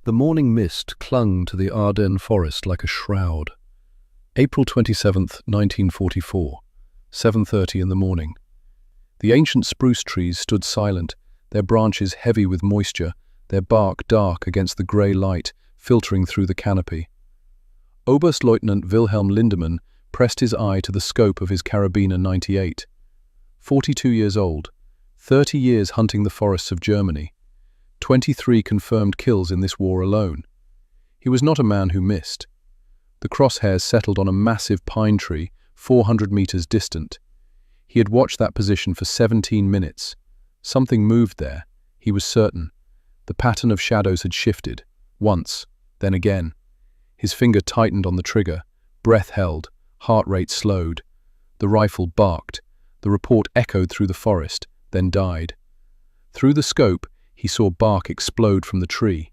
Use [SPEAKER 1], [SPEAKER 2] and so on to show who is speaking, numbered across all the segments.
[SPEAKER 1] The morning mist clung to the Ardennes forest like a shroud. April 27th, 1944, 7:30 in the morning. The ancient spruce trees stood silent, their branches heavy with moisture, their bark dark against the grey light filtering through the canopy. Oberstleutnant Wilhelm Lindemann pressed his eye to the scope of his Carabiner 98. 42 years old, 30 years hunting the forests of Germany. 23 confirmed kills in this war alone. He was not a man who missed. The crosshairs settled on a massive pine tree 400 meters distant. He had watched that position for 17 minutes. Something moved there, he was certain. The pattern of shadows had shifted, once, then again. His finger tightened on the trigger, breath held, heart rate slowed. The rifle barked. The report echoed through the forest, then died. Through the scope, he saw bark explode from the tree.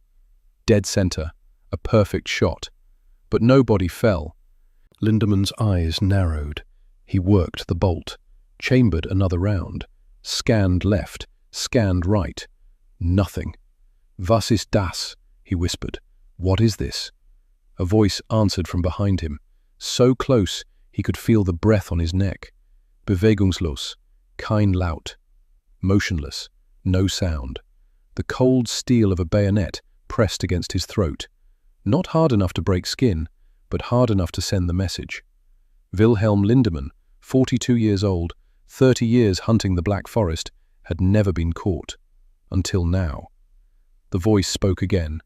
[SPEAKER 1] Dead center, a perfect shot. But no body fell. Lindemann's eyes narrowed. He worked the bolt, chambered another round, scanned left, scanned right. Nothing. "Was ist das?" he whispered. "What is this?" A voice answered from behind him, so close he could feel the breath on his neck. Bewegungslos, kein Laut. Motionless, no sound. The cold steel of a bayonet pressed against his throat. Not hard enough to break skin, but hard enough to send the message. Wilhelm Lindemann, 42 years old, 30 years hunting the Black Forest, had never been caught. Until now. The voice spoke again,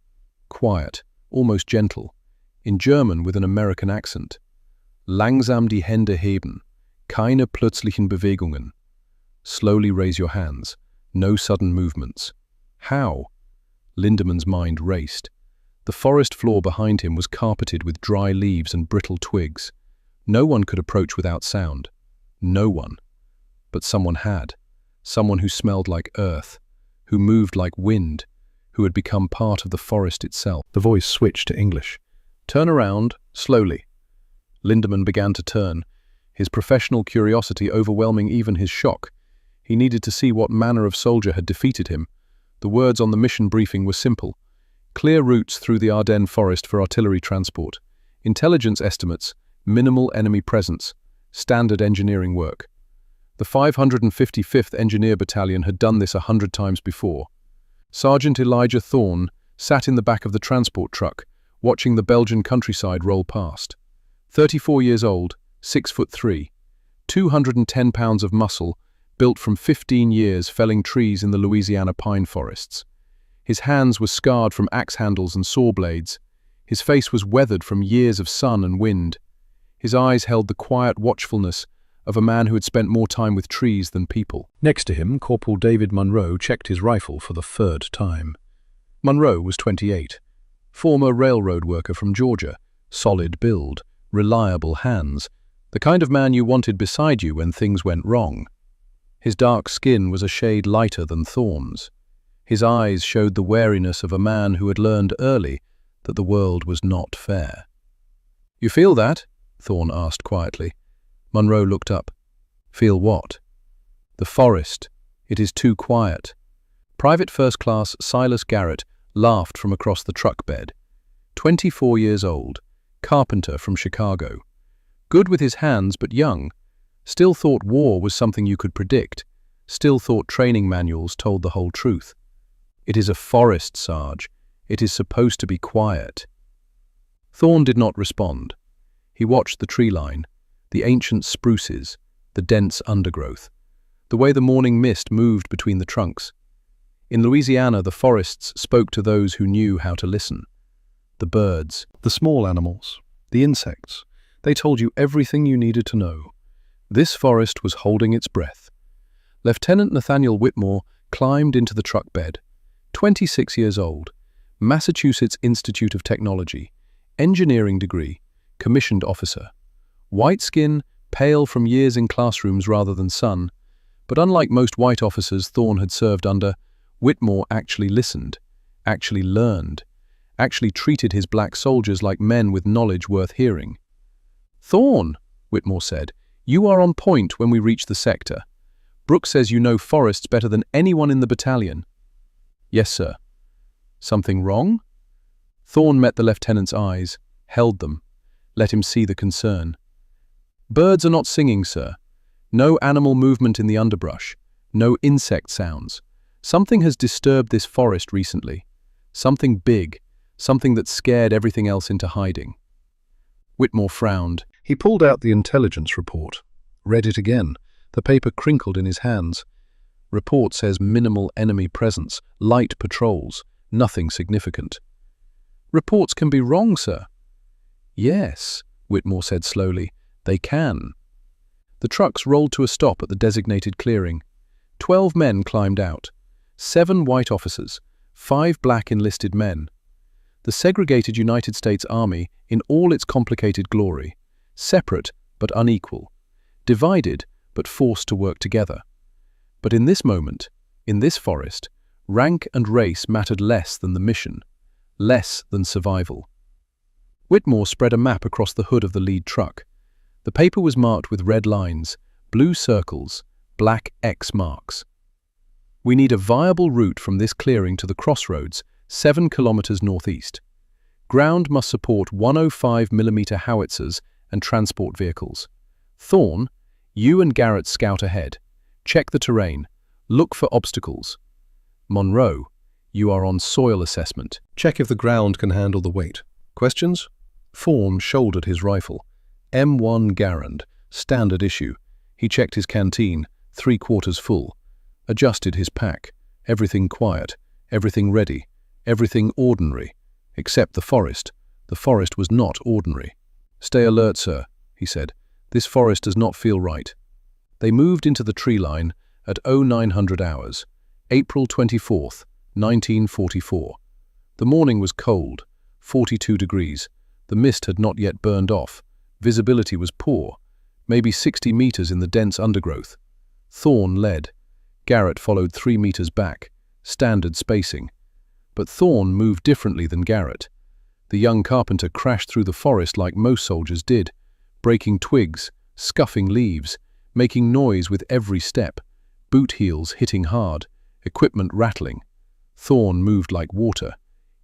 [SPEAKER 1] quiet, almost gentle, in German with an American accent. "Langsam die Hände heben, keine plötzlichen Bewegungen." Slowly raise your hands, no sudden movements. How? Lindemann's mind raced. The forest floor behind him was carpeted with dry leaves and brittle twigs. No one could approach without sound. No one. But someone had. Someone who smelled like earth, who moved like wind, who had become part of the forest itself. The voice switched to English. "Turn around, slowly." Lindemann began to turn, his professional curiosity overwhelming even his shock. He needed to see what manner of soldier had defeated him. The words on the mission briefing were simple. Clear routes through the Ardennes forest for artillery transport. Intelligence estimates, minimal enemy presence, standard engineering work. The 555th Engineer Battalion had done this 100 times before. Sergeant Elijah Thorne sat in the back of the transport truck, watching the Belgian countryside roll past. 34 years old, 6'3", 210 pounds of muscle, built from 15 years felling trees in the Louisiana pine forests. His hands were scarred from axe handles and saw blades. His face was weathered from years of sun and wind. His eyes held the quiet watchfulness of a man who had spent more time with trees than people. Next to him, Corporal David Munro checked his rifle for the third time. Munro was 28, former railroad worker from Georgia, solid build, reliable hands, the kind of man you wanted beside you when things went wrong. His dark skin was a shade lighter than Thorne's. His eyes showed the wariness of a man who had learned early that the world was not fair. "You feel that?" Thorne asked quietly. Munro looked up. "Feel what?" "The forest. It is too quiet." Private First Class Silas Garrett laughed from across the truck bed. 24 years old, carpenter from Chicago. Good with his hands but young. Still thought war was something you could predict. Still thought training manuals told the whole truth. "It is a forest, Sarge. It is supposed to be quiet." Thorne did not respond. He watched the tree line, the ancient spruces, the dense undergrowth, the way the morning mist moved between the trunks. In Louisiana, the forests spoke to those who knew how to listen. The birds, the small animals, the insects, they told you everything you needed to know. This forest was holding its breath. Lieutenant Nathaniel Whitmore climbed into the truck bed. 26 years old, Massachusetts Institute of Technology, engineering degree, commissioned officer. White skin, pale from years in classrooms rather than sun, but unlike most white officers Thorne had served under, Whitmore actually listened, actually learned, actually treated his black soldiers like men with knowledge worth hearing. "Thorne," Whitmore said, "you are on point when we reach the sector. Brooks says you know forests better than anyone in the battalion." "Yes, sir." "Something wrong?" Thorne met the lieutenant's eyes, held them, let him see the concern. "Birds are not singing, sir. No animal movement in the underbrush. No insect sounds. Something has disturbed this forest recently. Something big. Something that scared everything else into hiding." Whitmore frowned. He pulled out the intelligence report, read it again. The paper crinkled in his hands. Report says minimal enemy presence, light patrols, nothing significant. "Reports can be wrong, sir." "Yes," Whitmore said slowly, "they can." The trucks rolled to a stop at the designated clearing. 12 men climbed out. 7 white officers, 5 black enlisted men. The segregated United States Army in all its complicated glory, separate but unequal, divided but forced to work together. But in this moment, in this forest, rank and race mattered less than the mission, less than survival. Whitmore spread a map across the hood of the lead truck. The paper was marked with red lines, blue circles, black X marks. "We need a viable route from this clearing to the crossroads, 7 kilometers northeast. Ground must support 105mm howitzers and transport vehicles. Thorne, you and Garrett scout ahead. Check the terrain. Look for obstacles. Monroe, you are on soil assessment. Check if the ground can handle the weight. Questions?" Thorne shouldered his rifle. M1 Garand, standard issue. He checked his canteen, 3/4 full. Adjusted his pack. Everything quiet, everything ready, everything ordinary. Except the forest. The forest was not ordinary. "Stay alert, sir," he said. "This forest does not feel right." They moved into the tree line at 0900 hours, April 24th, 1944. The morning was cold, 42 degrees. The mist had not yet burned off. Visibility was poor, maybe 60 meters in the dense undergrowth. Thorne led. Garrett followed 3 meters back, standard spacing. But Thorne moved differently than Garrett. The young carpenter crashed through the forest like most soldiers did, breaking twigs, scuffing leaves, making noise with every step, boot heels hitting hard, equipment rattling. Thorne moved like water,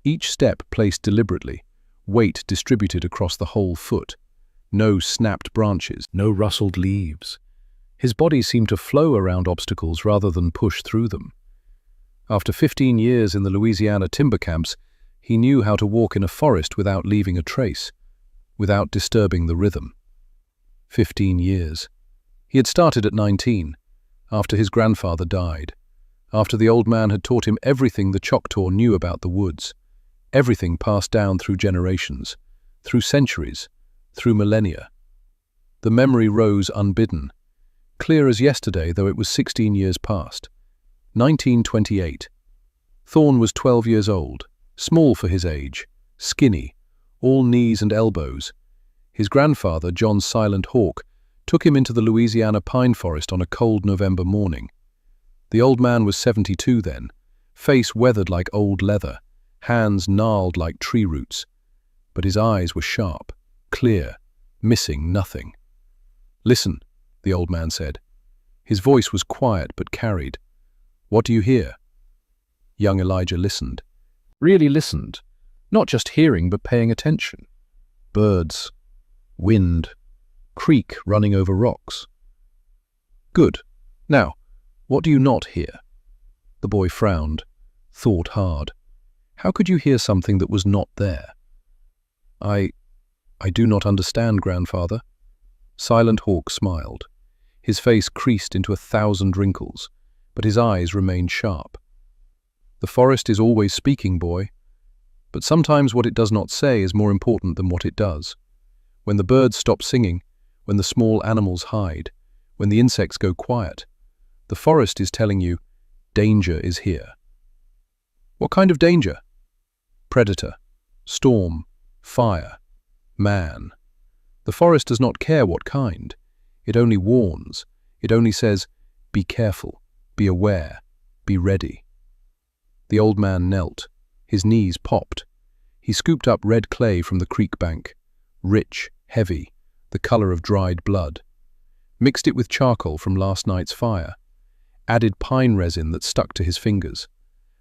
[SPEAKER 1] each step placed deliberately, weight distributed across the whole foot. No snapped branches, no rustled leaves. His body seemed to flow around obstacles rather than push through them. After 15 years in the Louisiana timber camps, he knew how to walk in a forest without leaving a trace, without disturbing the rhythm. 15 years. He had started at 19, after his grandfather died, after the old man had taught him everything the Choctaw knew about the woods, everything passed down through generations, through centuries, through millennia. The memory rose unbidden, clear as yesterday though it was 16 years past. 1928. Thorne was 12 years old, small for his age, skinny, all knees and elbows. His grandfather, John Silent Hawk, took him into the Louisiana pine forest on a cold November morning. The old man was 72 then, face weathered like old leather, hands gnarled like tree roots. But his eyes were sharp, clear, missing nothing. "Listen," the old man said. His voice was quiet but carried. "What do you hear?" Young Elijah listened. Really listened, not just hearing but paying attention. Birds, wind, creek running over rocks. "Good. Now, what do you not hear?" The boy frowned, thought hard. How could you hear something that was not there? I do not understand, grandfather." Silent Hawk smiled. His face creased into 1,000 wrinkles, but his eyes remained sharp. "The forest is always speaking, boy. But sometimes what it does not say is more important than what it does. When the birds stop singing, when the small animals hide, when the insects go quiet, the forest is telling you, danger is here." "What kind of danger?" "Predator, storm, fire, man. The forest does not care what kind. It only warns. It only says, be careful, be aware, be ready." The old man knelt. His knees popped. He scooped up red clay from the creek bank, rich, heavy, the color of dried blood. Mixed it with charcoal from last night's fire. Added pine resin that stuck to his fingers.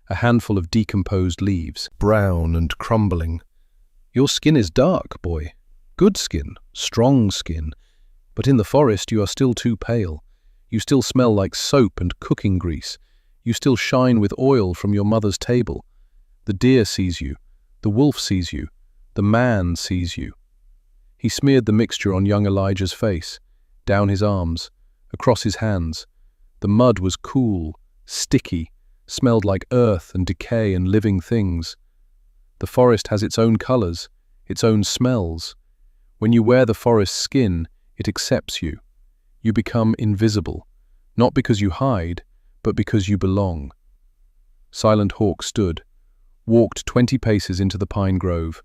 [SPEAKER 1] A handful of decomposed leaves, brown and crumbling, Your skin is dark, boy. Good skin, strong skin. But in the forest you are still too pale. You still smell like soap and cooking grease. You still shine with oil from your mother's table. The deer sees you. The wolf sees you. The man sees you. He smeared the mixture on young Elijah's face, down his arms, across his hands. The mud was cool, sticky, smelled like earth and decay and living things. The forest has its own colors, its own smells. When you wear the forest's skin, it accepts you. You become invisible, not because you hide, but because you belong. Silent Hawk stood, walked 20 paces into the pine grove,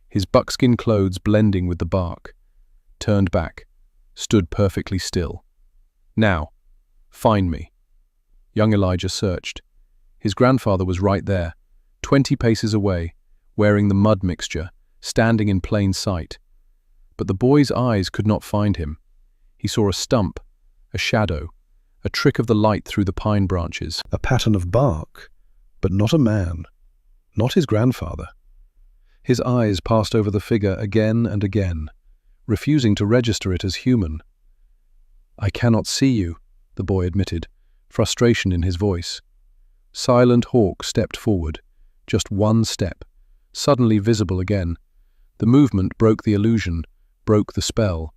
[SPEAKER 1] his buckskin clothes blending with the bark, turned back, stood perfectly still. Now, find me. Young Elijah searched. His grandfather was right there, 20 paces away, wearing the mud mixture, standing in plain sight. But the boy's eyes could not find him. He saw a stump, a shadow, a trick of the light through the pine branches. A pattern of bark, but not a man, not his grandfather. His eyes passed over the figure again and again, refusing to register it as human. "I cannot see you," the boy admitted, frustration in his voice. Silent Hawk stepped forward, just one step, suddenly visible again. The movement broke the illusion, broke the spell.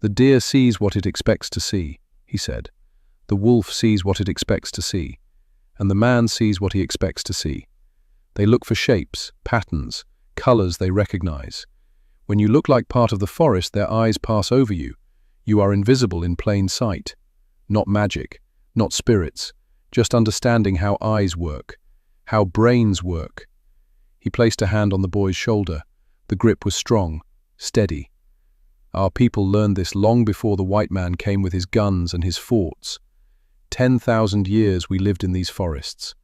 [SPEAKER 1] "The deer sees what it expects to see," he said. "The wolf sees what it expects to see, and the man sees what he expects to see. They look for shapes, patterns, colors they recognize. When you look like part of the forest, their eyes pass over you. You are invisible in plain sight. Not magic, not spirits, just understanding how eyes work, how brains work." He placed a hand on the boy's shoulder. The grip was strong, steady. "Our people learned this long before the white man came with his guns and his forts. 10,000 years we lived in these forests.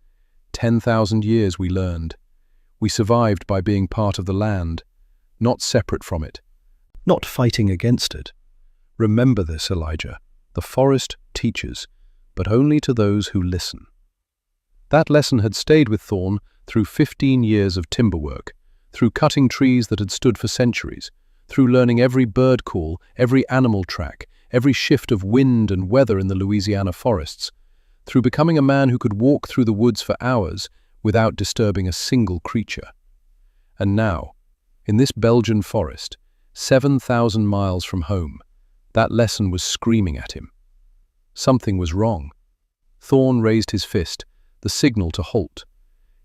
[SPEAKER 1] 10,000 years we learned. We survived by being part of the land, not separate from it, not fighting against it. Remember this, Elijah. The forest teaches, but only to those who listen." That lesson had stayed with Thorn through 15 years of timber work, through cutting trees that had stood for centuries, through learning every bird call, every animal track, every shift of wind and weather in the Louisiana forests, through becoming a man who could walk through the woods for hours without disturbing a single creature. And now, in this Belgian forest, 7,000 miles from home, that lesson was screaming at him. Something was wrong. Thorn raised his fist, the signal to halt.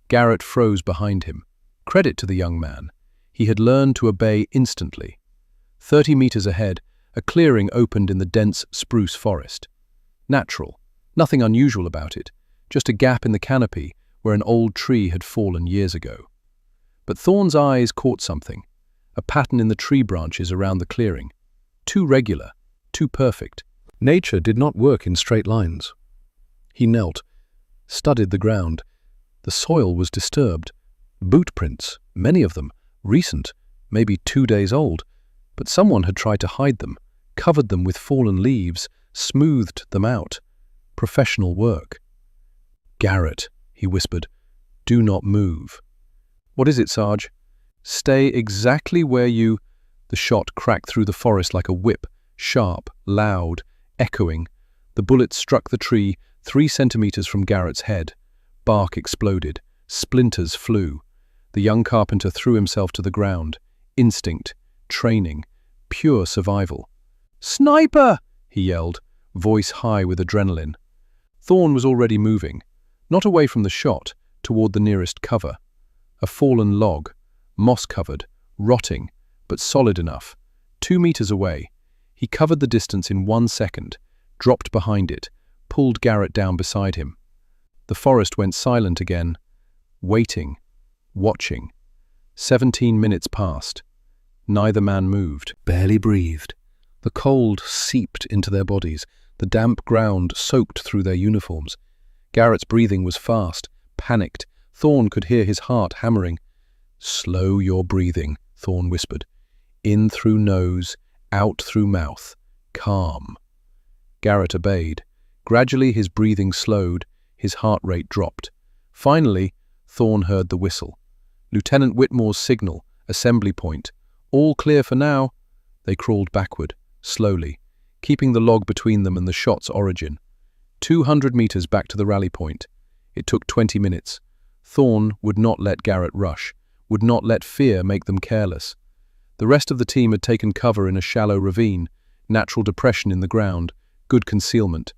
[SPEAKER 1] Garrett froze behind him. Credit to the young man. He had learned to obey instantly. 30 meters ahead, a clearing opened in the dense spruce forest. Natural, nothing unusual about it, just a gap in the canopy where an old tree had fallen years ago. But Thorn's eyes caught something, a pattern in the tree branches around the clearing. Too regular, too perfect. Nature did not work in straight lines. He knelt, studied the ground. The soil was disturbed. Boot prints, many of them, recent, maybe 2 days old, but someone had tried to hide them, covered them with fallen leaves, smoothed them out. Professional work. "Garrett," he whispered, "do not move." "What is it, Sarge?" "Stay exactly where you—" The shot cracked through the forest like a whip, sharp, loud, echoing. The bullet struck the tree 3 centimeters from Garrett's head. Bark exploded. Splinters flew. The young carpenter threw himself to the ground. Instinct, training, pure survival. "Sniper!" he yelled, voice high with adrenaline. Thorn was already moving, not away from the shot, toward the nearest cover. A fallen log, moss-covered, rotting, but solid enough. 2 meters away. He covered the distance in 1 second, dropped behind it, pulled Garrett down beside him. The forest went silent again, waiting, watching. 17 minutes passed. Neither man moved, barely breathed. The cold seeped into their bodies. The damp ground soaked through their uniforms. Garrett's breathing was fast, panicked. Thorn could hear his heart hammering. "Slow your breathing," Thorn whispered. "In through nose, out through mouth. Calm." Garrett obeyed. Gradually his breathing slowed, his heart rate dropped. Finally, Thorn heard the whistle. Lieutenant Whitmore's signal, Assembly point. All clear for now. They crawled backward, slowly, keeping the log between them and the shot's origin. 200 meters back to the rally point. It took 20 minutes. Thorne would not let Garrett rush, would not let fear make them careless. The rest of the team had taken cover in a shallow ravine, natural depression in the ground, good concealment.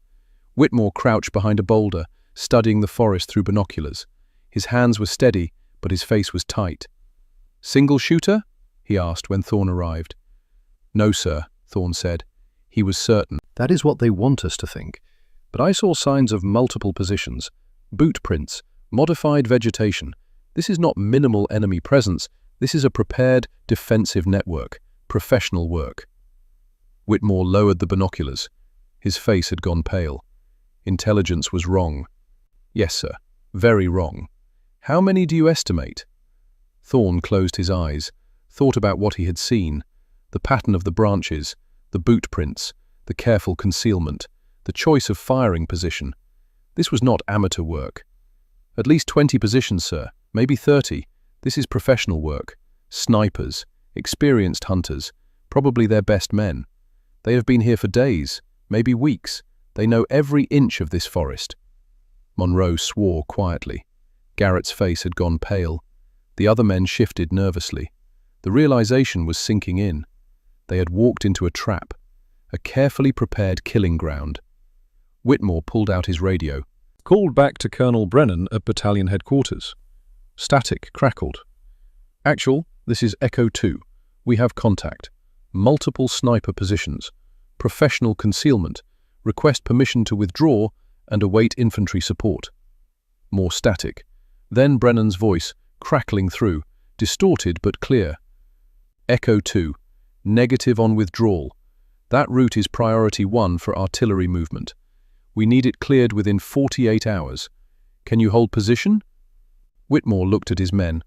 [SPEAKER 1] Whitmore crouched behind a boulder, studying the forest through binoculars. His hands were steady, but his face was tight. "Single shooter?" he asked when Thorne arrived. "No, sir," Thorne said. He was certain. "That is what they want us to think. But I saw signs of multiple positions, boot prints, modified vegetation. This is not minimal enemy presence. This is a prepared defensive network, professional work." Whitmore lowered the binoculars. His face had gone pale. Intelligence was wrong. "Yes, sir. Very wrong. How many do you estimate?" Thorne closed his eyes, thought about what he had seen, the pattern of the branches, the boot prints, the careful concealment, the choice of firing position. This was not amateur work. "At least 20 positions, sir. Maybe 30. This is professional work. Snipers, experienced hunters, probably their best men. They have been here for days, maybe weeks. They know every inch of this forest." Monroe swore quietly. Garrett's face had gone pale. The other men shifted nervously. The realization was sinking in. They had walked into a trap, a carefully prepared killing ground. Whitmore pulled out his radio. "Called back to Colonel Brennan at battalion headquarters." Static crackled. "Actual, this is Echo 2. We have contact. Multiple sniper positions. Professional concealment. Request permission to withdraw and await infantry support." More static. Then Brennan's voice, crackling through, distorted but clear. "Echo 2. Negative on withdrawal. That route is priority 1 for artillery movement. We need it cleared within 48 hours. Can you hold position?" Whitmore looked at his men.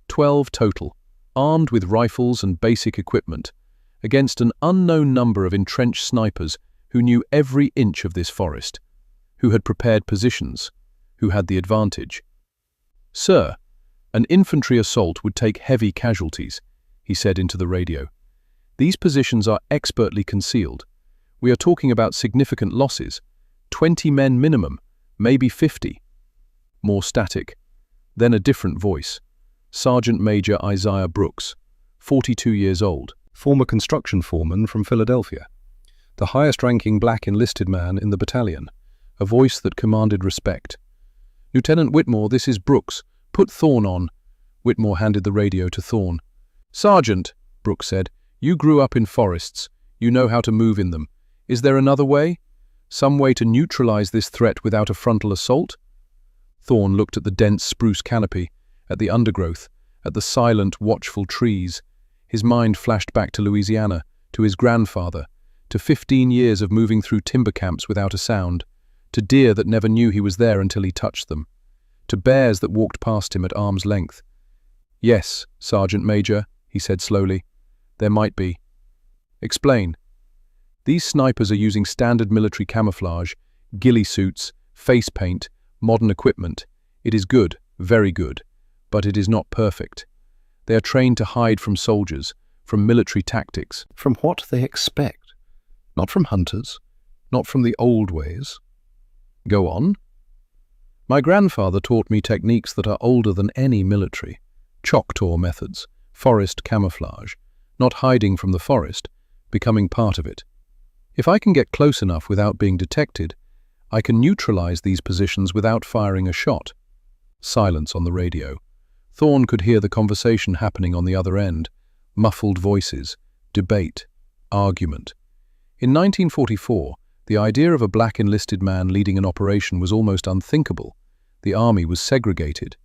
[SPEAKER 1] 12 total, armed with rifles and basic equipment, against an unknown number of entrenched snipers who knew every inch of this forest, who had prepared positions, who had the advantage. "Sir, an infantry assault would take heavy casualties," he said into the radio. "These positions are expertly concealed. We are talking about significant losses. 20 men minimum, maybe 50. More static. Then a different voice. Sergeant Major Isaiah Brooks, 42 years old, former construction foreman from Philadelphia. The highest-ranking black enlisted man in the battalion. A voice that commanded respect. "Lieutenant Whitmore, this is Brooks. Put Thorne on." Whitmore handed the radio to Thorne. "Sergeant," Brooks said, "you grew up in forests. You know how to move in them. Is there another way? Some way to neutralize this threat without a frontal assault?" Thorne looked at the dense spruce canopy, at the undergrowth, at the silent, watchful trees. His mind flashed back to Louisiana, to his grandfather, to 15 years of moving through timber camps without a sound, to deer that never knew he was there until he touched them, to bears that walked past him at arm's length. "Yes, Sergeant Major," he said slowly, "there might be." "Explain." "These snipers are using standard military camouflage, ghillie suits, face paint, modern equipment. It is good, very good, but it is not perfect. They are trained to hide from soldiers, from military tactics, from what they expect, not from hunters, not from the old ways." "Go on." "My grandfather taught me techniques that are older than any military. Choctaw methods, forest camouflage, not hiding from the forest, becoming part of it. If I can get close enough without being detected, I can neutralize these positions without firing a shot." Silence on the radio. Thorne could hear the conversation happening on the other end. Muffled voices, debate, argument. In 1944, the idea of a black enlisted man leading an operation was almost unthinkable. The army was segregated.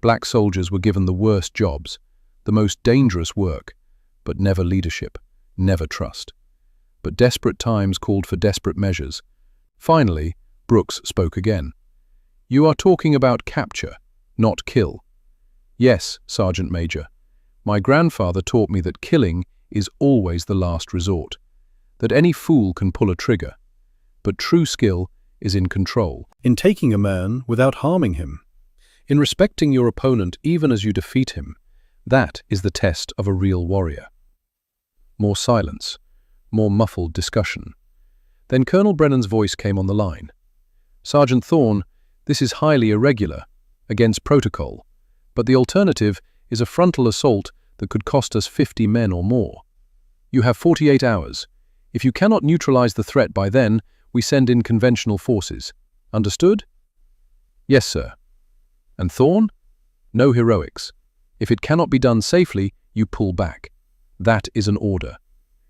[SPEAKER 1] Black soldiers were given the worst jobs, the most dangerous work, but never leadership, never trust. But desperate times called for desperate measures. Finally, Brooks spoke again. "You are talking about capture, not kill." "Yes, Sergeant Major. My grandfather taught me that killing is always the last resort, that any fool can pull a trigger, but true skill is in control, in taking a man without harming him, in respecting your opponent even as you defeat him. That is the test of a real warrior. More silence, more muffled discussion. Then Colonel Brennan's voice came on the line. "Sergeant Thorne, this is highly irregular, against protocol, but the alternative is a frontal assault that could cost us 50 men or more. You have 48 hours. If you cannot neutralize the threat by then, we send in conventional forces. Understood?" "Yes, sir." "And Thorne? No heroics. If it cannot be done safely, you pull back. That is an order.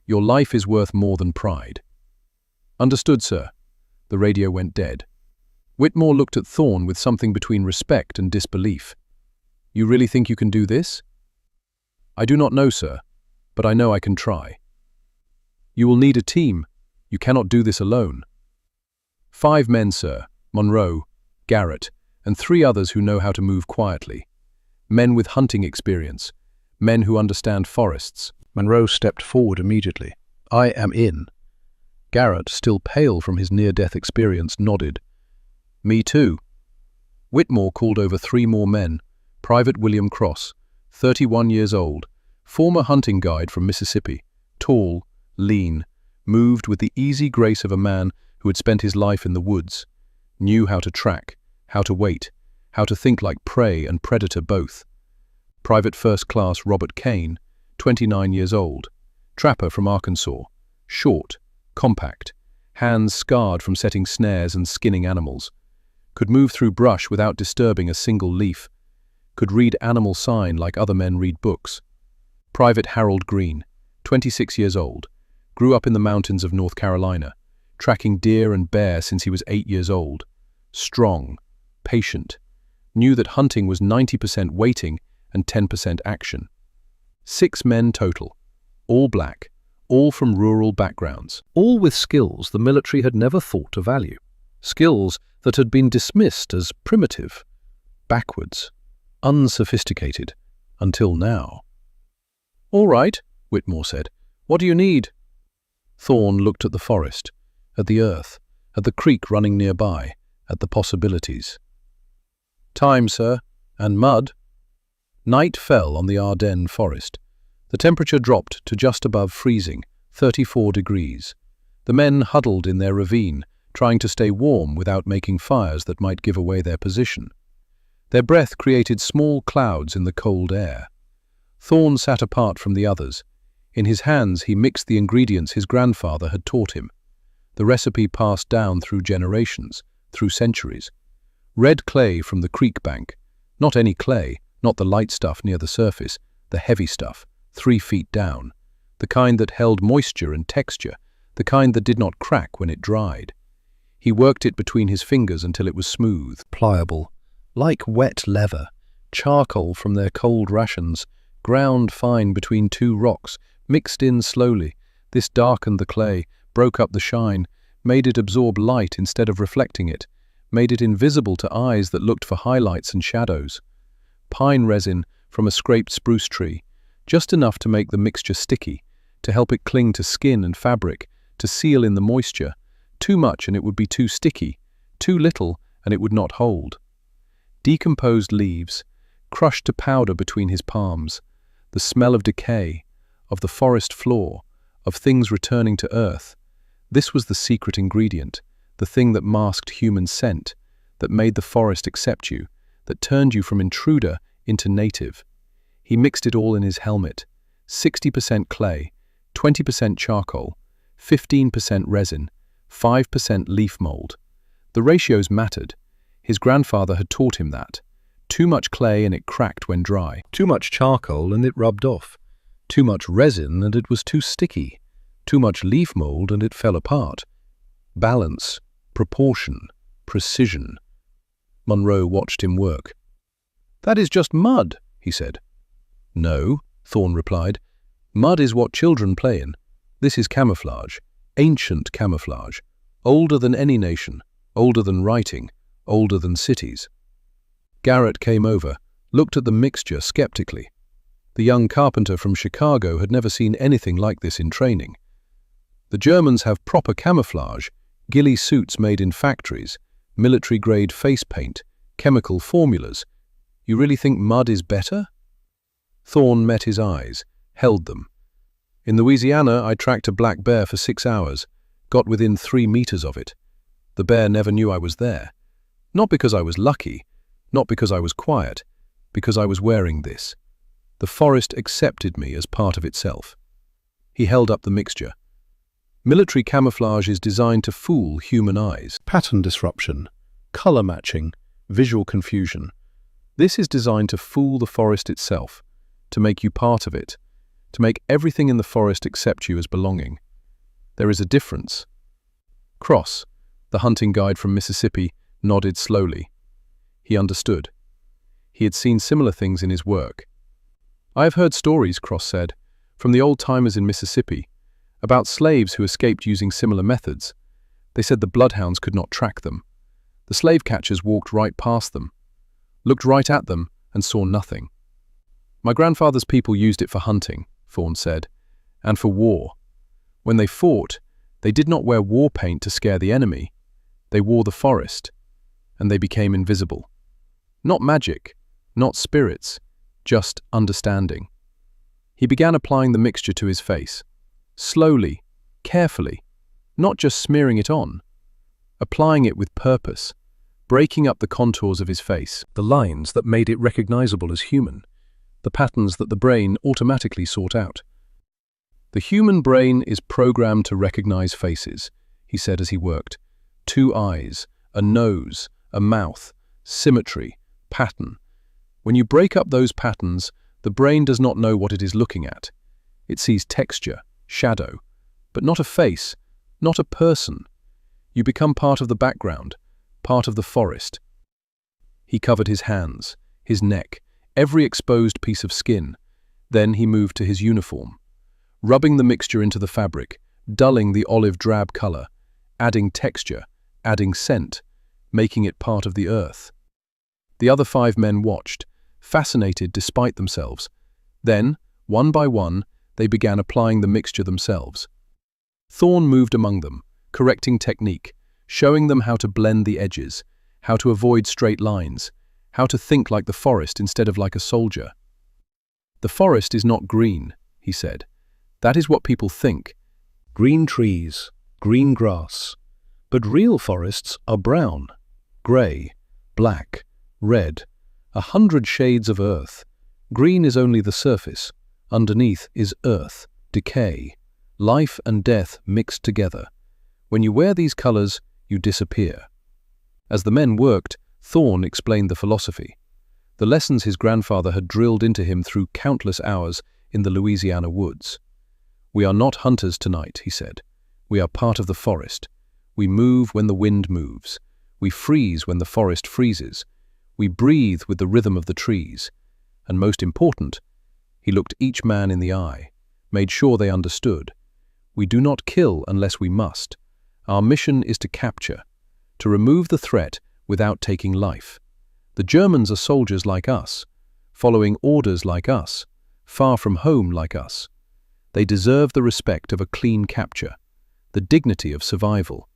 [SPEAKER 1] Your life is worth more than pride." "Understood, sir." The radio went dead. Whitmore looked at Thorne with something between respect and disbelief. "You really think you can do this?" "I do not know, sir, but I know I can try." "You will need a team. You cannot do this alone." "5 men, sir, Monroe, Garrett, and 3 others who know how to move quietly. Men with hunting experience, men who understand forests." Monroe stepped forward immediately. "I am in." Garrett, still pale from his near-death experience, nodded. "Me too." Whitmore called over 3 more men. Private William Cross, 31 years old, former hunting guide from Mississippi, tall, lean, moved with the easy grace of a man who had spent his life in the woods, knew how to track, how to wait, how to think like prey and predator both. Private First Class Robert Kane, 29 years old, trapper from Arkansas, short, compact, hands scarred from setting snares and skinning animals, could move through brush without disturbing a single leaf, could read animal sign like other men read books. Private Harold Green, 26 years old, grew up in the mountains of North Carolina, tracking deer and bear since he was 8 years old, strong, patient, knew that hunting was 90% waiting and 10% action. 6 men total, all black, all from rural backgrounds, all with skills the military had never thought to value, skills that had been dismissed as primitive, backwards, unsophisticated, until now. "All right," Whitmore said. "What do you need?" Thorne looked at the forest, at the earth, at the creek running nearby, at the possibilities. "Time, sir, and mud." Night fell on the Ardennes forest. The temperature dropped to just above freezing, 34 degrees. The men huddled in their ravine, trying to stay warm without making fires that might give away their position. Their breath created small clouds in the cold air. Thorne sat apart from the others. In his hands he mixed the ingredients his grandfather had taught him. The recipe passed down through generations, through centuries. Red clay from the creek bank. Not any clay, not the light stuff near the surface, the heavy stuff, 3 feet down. The kind that held moisture and texture, the kind that did not crack when it dried. He worked it between his fingers until it was smooth, pliable, like wet leather, charcoal from their cold rations, ground fine between 2 rocks, mixed in slowly. This darkened the clay, broke up the shine, made it absorb light instead of reflecting it, made it invisible to eyes that looked for highlights and shadows. Pine resin from a scraped spruce tree, just enough to make the mixture sticky, to help it cling to skin and fabric, to seal in the moisture. Too much and it would be too sticky, too little and it would not hold. Decomposed leaves, crushed to powder between his palms, the smell of decay, of the forest floor, of things returning to earth. This was the secret ingredient, the thing that masked human scent, that made the forest accept you, that turned you from intruder into native. He mixed it all in his helmet, 60% clay, 20% charcoal, 15% resin, 5% leaf mold. The ratios mattered. His grandfather had taught him that. Too much clay and it cracked when dry. Too much charcoal and it rubbed off. Too much resin and it was too sticky. Too much leaf mold and it fell apart. Balance, proportion, precision. Monroe watched him work. "That is just mud," he said. "No," Thorne replied. "Mud is what children play in. This is camouflage, ancient camouflage, older than any nation, older than writing, older than cities." Garrett came over, looked at the mixture skeptically. The young carpenter from Chicago had never seen anything like this in training. "The Germans have proper camouflage, ghillie suits made in factories, military-grade face paint, chemical formulas. You really think mud is better?" Thorn met his eyes, held them. In Louisiana, I tracked a black bear for 6 hours, got within 3 meters of it. The bear never knew I was there. Not because I was lucky, not because I was quiet, because I was wearing this. The forest accepted me as part of itself. He held up the mixture. Military camouflage is designed to fool human eyes. Pattern disruption, color matching, visual confusion. This is designed to fool the forest itself, to make you part of it, to make everything in the forest accept you as belonging. There is a difference. Cross, the hunting guide from Mississippi, nodded slowly. He understood. He had seen similar things in his work. I have heard stories, Cross said, from the old-timers in Mississippi, about slaves who escaped using similar methods. They said the bloodhounds could not track them. The slave catchers walked right past them, looked right at them, and saw nothing. My grandfather's people used it for hunting, Thorn said, and for war. When they fought, they did not wear war paint to scare the enemy. They wore the forest, and they became invisible. Not magic, not spirits, just understanding. He began applying the mixture to his face. Slowly, carefully, not just smearing it on, applying it with purpose, breaking up the contours of his face, the lines that made it recognizable as human, the patterns that the brain automatically sought out. The human brain is programmed to recognize faces, he said as he worked. 2 eyes, a nose, a mouth, symmetry, pattern. When you break up those patterns, the brain does not know what it is looking at. It sees texture, shadow, but not a face, not a person. You become part of the background, part of the forest. He covered his hands, his neck, every exposed piece of skin. Then he moved to his uniform, rubbing the mixture into the fabric, dulling the olive drab color, adding texture, adding scent, making it part of the earth. The other 5 men watched, fascinated despite themselves. Then, one by one, they began applying the mixture themselves. Thorn moved among them, correcting technique, showing them how to blend the edges, how to avoid straight lines, how to think like the forest instead of like a soldier. The forest is not green, he said. That is what people think. Green trees, green grass. But real forests are brown, grey, black, red, 100 shades of earth. Green is only the surface. Underneath is earth, decay, life and death mixed together. When you wear these colors, you disappear. As the men worked, Thorn explained the philosophy, the lessons his grandfather had drilled into him through countless hours in the Louisiana woods. We are not hunters tonight, he said. We are part of the forest. We move when the wind moves. We freeze when the forest freezes. We breathe with the rhythm of the trees. And most important, he looked each man in the eye, made sure they understood. We do not kill unless we must. Our mission is to capture, to remove the threat without taking life. The Germans are soldiers like us, following orders like us, far from home like us. They deserve the respect of a clean capture, the dignity of survival.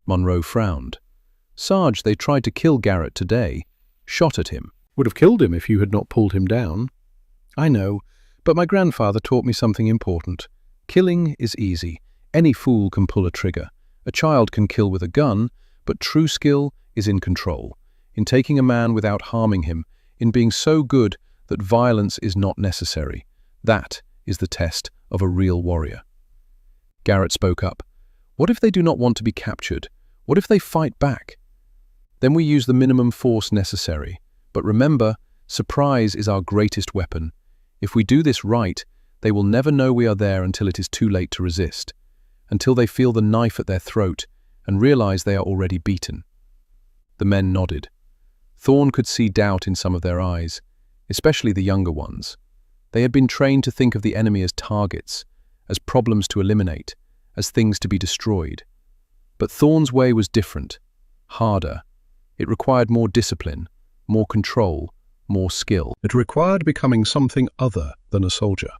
[SPEAKER 1] Monroe frowned. Sarge, they tried to kill Garrett today, shot at him. Would have killed him if you had not pulled him down. I know, but my grandfather taught me something important. Killing is easy. Any fool can pull a trigger. A child can kill with a gun, but true skill is in control, in taking a man without harming him, in being so good that violence is not necessary. That is the test of a real warrior. Garrett spoke up. What if they do not want to be captured? What if they fight back? Then we use the minimum force necessary. But remember, surprise is our greatest weapon. If we do this right, they will never know we are there until it is too late to resist, until they feel the knife at their throat and realize they are already beaten. The men nodded. Thorn could see doubt in some of their eyes, especially the younger ones. They had been trained to think of the enemy as targets, as problems to eliminate, as things to be destroyed. But Thorn's way was different, harder. It required more discipline, more control, more skill. It required becoming something other than a soldier.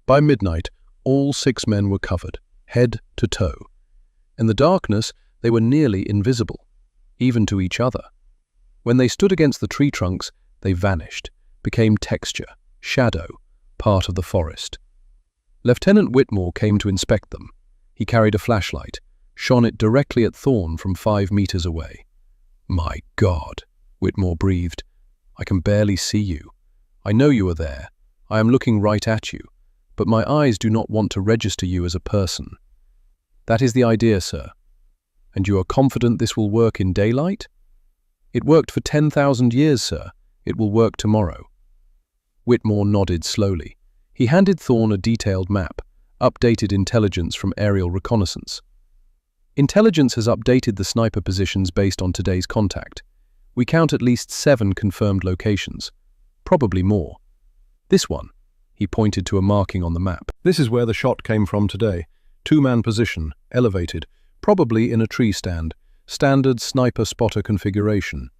[SPEAKER 1] By midnight, all 6 men were covered, head to toe. In the darkness, they were nearly invisible, even to each other. When they stood against the tree trunks, they vanished, became texture, shadow, part of the forest. Lieutenant Whitmore came to inspect them. He carried a flashlight, shone it directly at Thorn from 5 meters away. "My God," Whitmore breathed. "I can barely see you. I know you are there. I am looking right at you, but my eyes do not want to register you as a person." "That is the idea, sir." "And you are confident this will work in daylight?" "It worked for 10,000 years, sir. It will work tomorrow." Whitmore nodded slowly. He handed Thorn a detailed map, updated intelligence from aerial reconnaissance. "Intelligence has updated the sniper positions based on today's contact. We count at least 7 confirmed locations, probably more. This one," he pointed to a marking on the map. "This is where the shot came from today. 2-man position, elevated, probably in a tree stand, standard sniper-spotter configuration."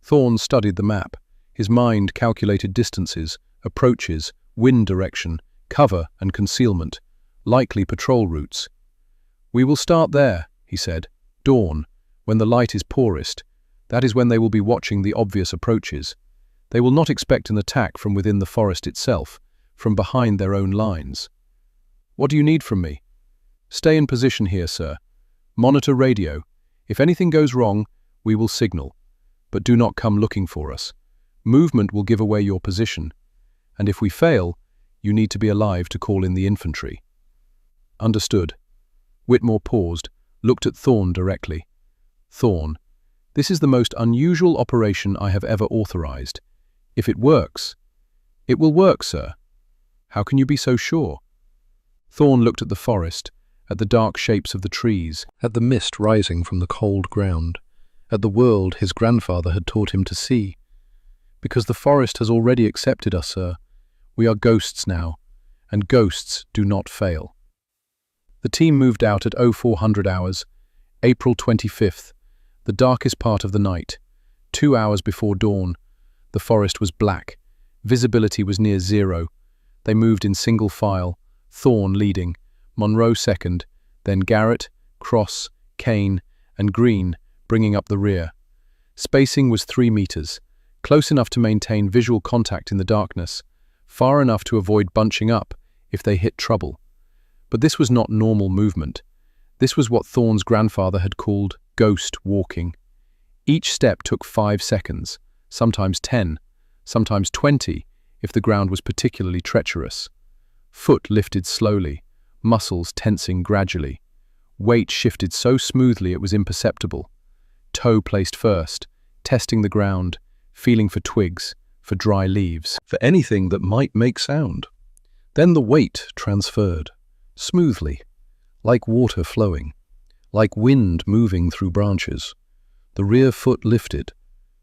[SPEAKER 1] Thorn studied the map. His mind calculated distances, approaches, wind direction, cover and concealment, likely patrol routes. "We will start there," he said. "Dawn, when the light is poorest. That is when they will be watching the obvious approaches. They will not expect an attack from within the forest itself, from behind their own lines." "What do you need from me?" "Stay in position here, sir. Monitor radio. If anything goes wrong, we will signal. But do not come looking for us. Movement will give away your position. And if we fail, you need to be alive to call in the infantry." "Understood." Whitmore paused, looked at Thorn directly. "Thorn, this is the most unusual operation I have ever authorized. If it works..." "It will work, sir." "How can you be so sure?" Thorn looked at the forest, at the dark shapes of the trees, at the mist rising from the cold ground, at the world his grandfather had taught him to see. "Because the forest has already accepted us, sir. We are ghosts now, and ghosts do not fail." The team moved out at 0400 hours, April 25th, the darkest part of the night. 2 hours before dawn, the forest was black. Visibility was near zero. They moved in single file, Thorn leading, Monroe second, then Garrett, Cross, Kane, and Green bringing up the rear. Spacing was 3 meters, close enough to maintain visual contact in the darkness, far enough to avoid bunching up if they hit trouble. But this was not normal movement. This was what Thorn's grandfather had called ghost walking. Each step took 5 seconds, sometimes 10, sometimes 20 if the ground was particularly treacherous. Foot lifted slowly, muscles tensing gradually. Weight shifted so smoothly it was imperceptible. Toe placed first, testing the ground, feeling for twigs, for dry leaves, for anything that might make sound. Then the weight transferred, smoothly, like water flowing, like wind moving through branches. The rear foot lifted.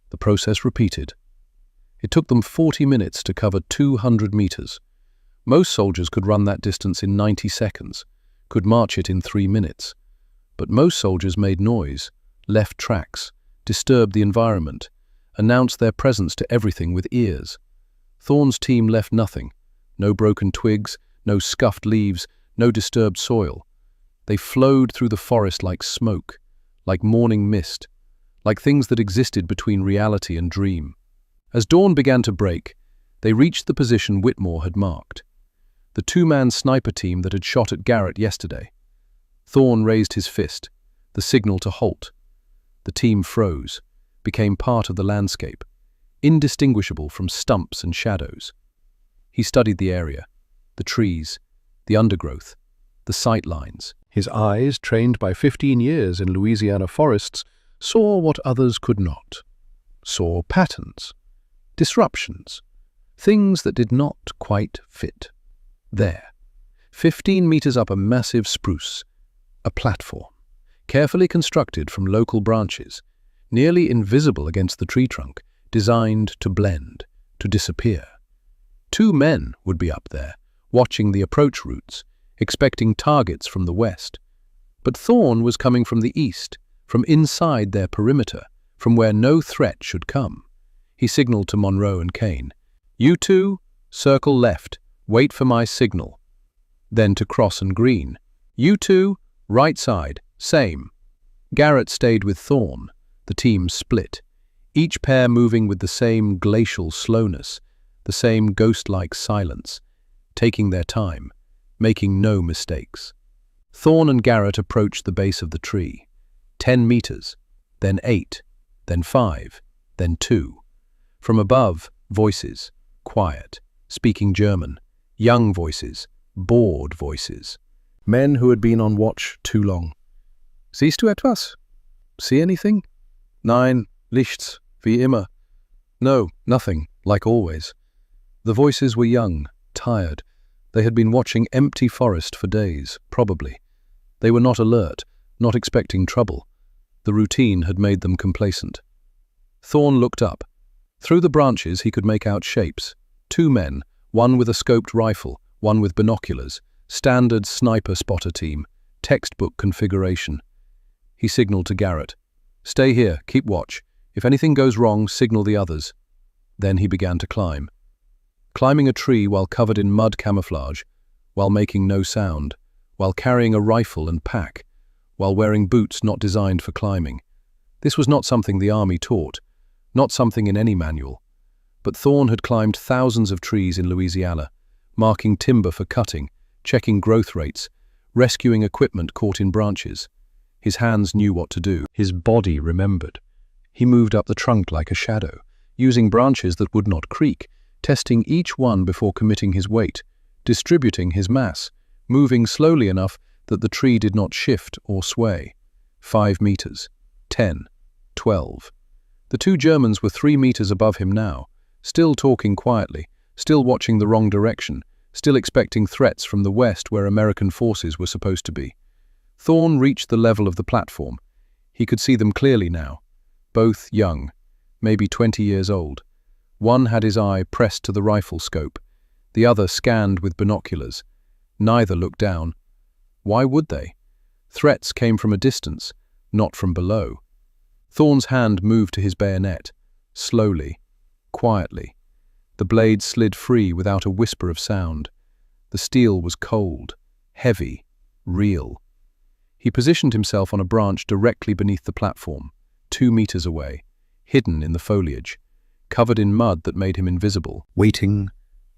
[SPEAKER 1] The process repeated. It took them 40 minutes to cover 200 meters. Most soldiers could run that distance in 90 seconds, could march it in 3 minutes. But most soldiers made noise, left tracks, disturbed the environment, announced their presence to everything with ears. Thorn's team left nothing. No broken twigs, no scuffed leaves, no disturbed soil. They flowed through the forest like smoke, like morning mist, like things that existed between reality and dream. As dawn began to break, they reached the position Whitmore had marked. The 2-man sniper team that had shot at Garrett yesterday. Thorn raised his fist, the signal to halt. The team froze, became part of the landscape, indistinguishable from stumps and shadows. He studied the area, the trees, the undergrowth, the sight lines. His eyes, trained by 15 years in Louisiana forests, saw what others could not. Saw patterns, disruptions, things that did not quite fit. There, 15 meters up a massive spruce, a platform, carefully constructed from local branches, nearly invisible against the tree trunk, designed to blend, to disappear. 2 men would be up there, watching the approach routes, expecting targets from the west. But Thorn was coming from the east, from inside their perimeter, from where no threat should come. He signaled to Monroe and Kane. "You two, circle left, wait for my signal." Then to Cross and Green. "You two, right side, same." Garrett stayed with Thorn. The team split, each pair moving with the same glacial slowness, the same ghost-like silence, taking their time, making no mistakes. Thorne and Garrett approached the base of the tree. 10 meters, then 8, then 5, then 2. From above, voices, quiet, speaking German, young voices, bored voices. Men who had been on watch too long. Siehst du etwas? See anything? Nein, nichts, wie immer. No, nothing, like always. The voices were young, tired. They had been watching empty forest for days, probably. They were not alert, not expecting trouble. The routine had made them complacent. Thorne looked up. Through the branches he could make out shapes. 2 men, one with a scoped rifle, one with binoculars. Standard sniper spotter team, textbook configuration. He signaled to Garrett. Stay here, keep watch. If anything goes wrong, signal the others. Then he began to climb. Climbing a tree while covered in mud camouflage, while making no sound, while carrying a rifle and pack, while wearing boots not designed for climbing. This was not something the army taught, not something in any manual. But Thorne had climbed thousands of trees in Louisiana, marking timber for cutting, checking growth rates, rescuing equipment caught in branches. His hands knew what to do. His body remembered. He moved up the trunk like a shadow, using branches that would not creak, testing each one before committing his weight, distributing his mass, moving slowly enough that the tree did not shift or sway. 5 meters, 10, 12. The 2 Germans were 3 meters above him now, still talking quietly, still watching the wrong direction, still expecting threats from the west where American forces were supposed to be. Thorne reached the level of the platform. He could see them clearly now. Both young, maybe 20 years old. One had his eye pressed to the rifle scope. The other scanned with binoculars. Neither looked down. Why would they? Threats came from a distance, not from below. Thorne's hand moved to his bayonet, slowly, quietly. The blade slid free without a whisper of sound. The steel was cold, heavy, real. He positioned himself on a branch directly beneath the platform, 2 meters away, hidden in the foliage, covered in mud that made him invisible, waiting,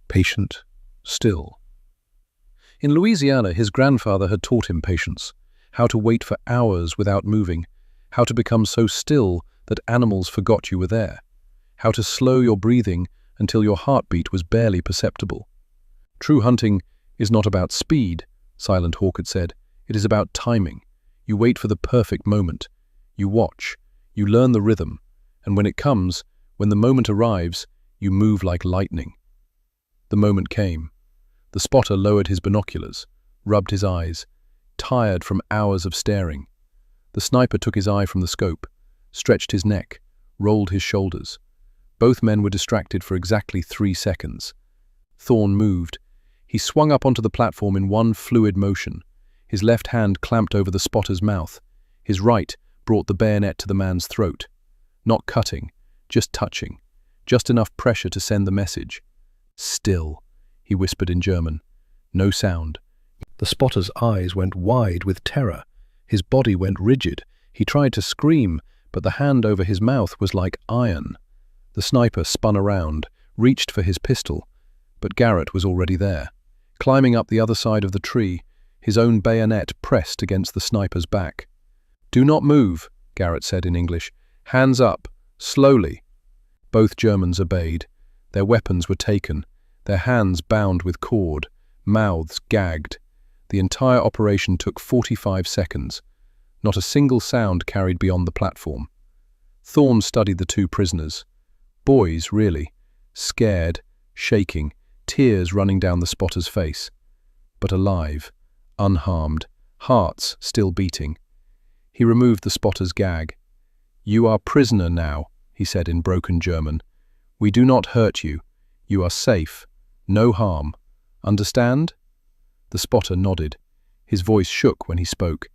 [SPEAKER 1] patient, still. In Louisiana, his grandfather had taught him patience, how to wait for hours without moving, how to become so still that animals forgot you were there, how to slow your breathing until your heartbeat was barely perceptible. True hunting is not about speed, Silent Hawk had said. It is about timing. You wait for the perfect moment. You watch. You learn the rhythm. And when it comes, when the moment arrives, you move like lightning. The moment came. The spotter lowered his binoculars, rubbed his eyes, tired from hours of staring. The sniper took his eye from the scope, stretched his neck, rolled his shoulders. Both men were distracted for exactly 3 seconds. Thorne moved. He swung up onto the platform in one fluid motion. His left hand clamped over the spotter's mouth. His right brought the bayonet to the man's throat. Not cutting, just touching. Just enough pressure to send the message. Still, he whispered in German. No sound. The spotter's eyes went wide with terror. His body went rigid. He tried to scream, but the hand over his mouth was like iron. The sniper spun around, reached for his pistol, but Garrett was already there. Climbing up the other side of the tree, his own bayonet pressed against the sniper's back. "Do not move," Garrett said in English. "Hands up, slowly." Both Germans obeyed. Their weapons were taken, their hands bound with cord, mouths gagged. The entire operation took 45 seconds. Not a single sound carried beyond the platform. Thorne studied the 2 prisoners. Boys, really. Scared, shaking, tears running down the spotter's face. But alive, unharmed, hearts still beating. He removed the spotter's gag. "You are prisoner now," he said in broken German. "We do not hurt you. You are safe. No harm. Understand?" The spotter nodded. His voice shook when he spoke.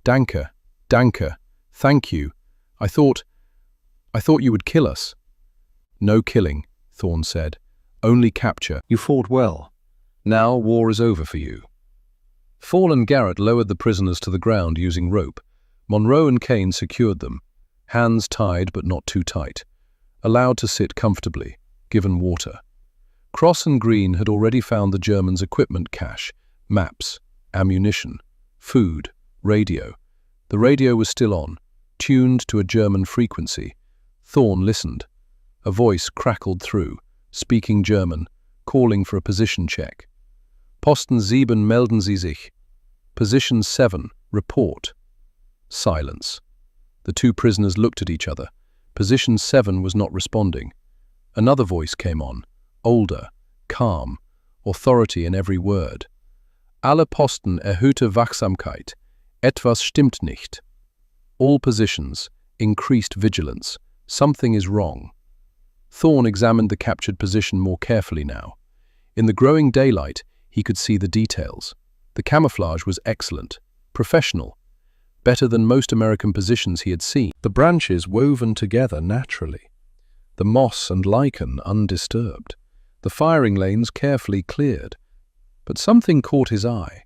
[SPEAKER 1] "Danke, danke, thank you. I thought you would kill us." "No killing," Thorne said. "Only capture. You fought well. Now war is over for you." Fall and Garrett lowered the prisoners to the ground using rope. Monroe and Kane secured them, hands tied but not too tight, allowed to sit comfortably, given water. Cross and Green had already found the Germans' equipment cache, maps, ammunition, food, radio. The radio was still on, tuned to a German frequency. Thorn listened. A voice crackled through, speaking German, calling for a position check. Posten 7 melden Sie sich. Position 7, report. Silence. The two prisoners looked at each other. Position 7 was not responding. Another voice came on, older, calm, authority in every word. Alle Posten erhöhte Wachsamkeit. Etwas stimmt nicht. All positions, increased vigilance. Something is wrong. Thorn examined the captured position more carefully now. In the growing daylight, he could see the details. The camouflage was excellent, professional, better than most American positions he had seen. The branches woven together naturally, the moss and lichen undisturbed, the firing lanes carefully cleared. But something caught his eye.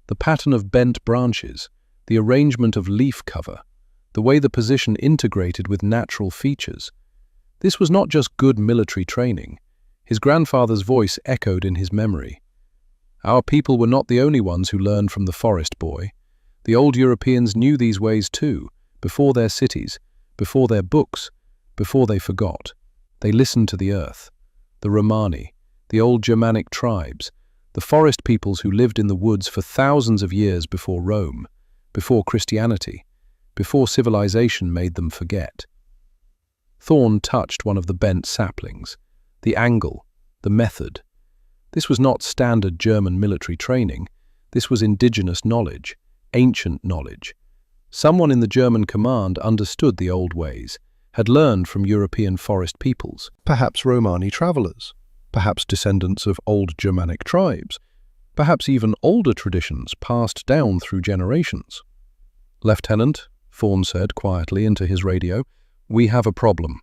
[SPEAKER 1] The pattern of bent branches, the arrangement of leaf cover, the way the position integrated with natural features. This was not just good military training. His grandfather's voice echoed in his memory. Our people were not the only ones who learned from the forest boy. The old Europeans knew these ways too, before their cities, before their books, before they forgot. They listened to the earth, the Romani, the old Germanic tribes, the forest peoples who lived in the woods for thousands of years before Rome, before Christianity, before civilization made them forget. Thorn touched one of the bent saplings. The angle, the method. This was not standard German military training. This was indigenous knowledge, ancient knowledge. Someone in the German command understood the old ways, had learned from European forest peoples, perhaps Romani travelers, perhaps descendants of old Germanic tribes, perhaps even older traditions passed down through generations. "Lieutenant," Thorn said quietly into his radio, "we have a problem."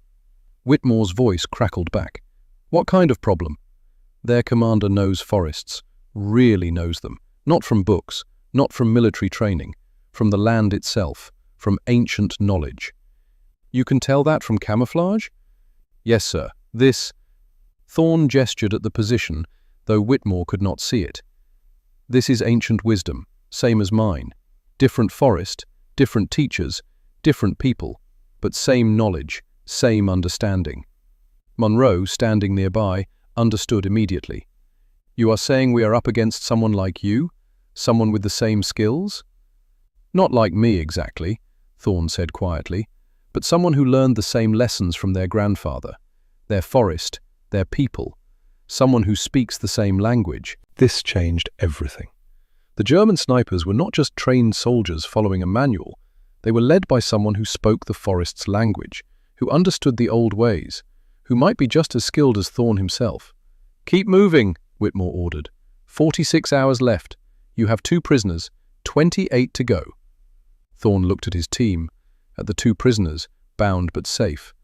[SPEAKER 1] Whitmore's voice crackled back. "What kind of problem?" Their commander knows forests, really knows them, not from books, not from military training, from the land itself, from ancient knowledge. "You can tell that from camouflage?" "Yes, sir. This—" Thorn gestured at the position, though Whitmore could not see it. "This is ancient wisdom, same as mine. Different forest, different teachers, different people, but same knowledge, same understanding." Monroe, standing nearby, understood immediately. "You are saying we are up against someone like you? Someone with the same skills?" "Not like me exactly," Thorn said quietly, "but someone who learned the same lessons from their grandfather, their forest, their people, someone who speaks the same language." This changed everything. The German snipers were not just trained soldiers following a manual. They were led by someone who spoke the forest's language, who understood the old ways, who might be just as skilled as Thorn himself. "Keep moving," Whitmore ordered. 46 hours left. You have 2 prisoners, 28 to go." Thorn looked at his team, at the 2 prisoners, bound but safe,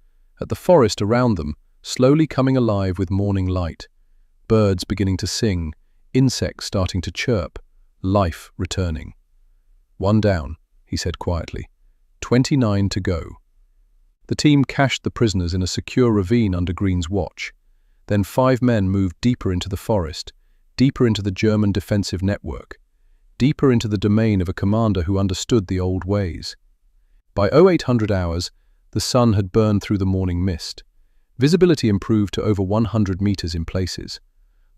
[SPEAKER 1] at the forest around them, slowly coming alive with morning light. Birds beginning to sing, insects starting to chirp, life returning. "One down," he said quietly. 29 to go. The team cached the prisoners in a secure ravine under Green's watch. Then 5 men moved deeper into the forest, deeper into the German defensive network, deeper into the domain of a commander who understood the old ways. By 0800 hours, the sun had burned through the morning mist. Visibility improved to over 100 meters in places.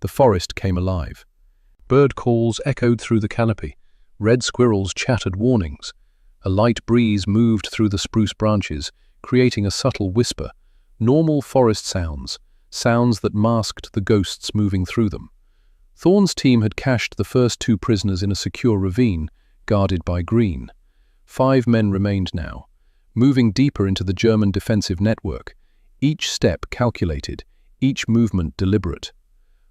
[SPEAKER 1] The forest came alive. Bird calls echoed through the canopy. Red squirrels chattered warnings. A light breeze moved through the spruce branches, creating a subtle whisper, normal forest sounds, sounds that masked the ghosts moving through them. Thorn's team had cached the first 2 prisoners in a secure ravine, guarded by Green. 5 men remained now, moving deeper into the German defensive network, each step calculated, each movement deliberate.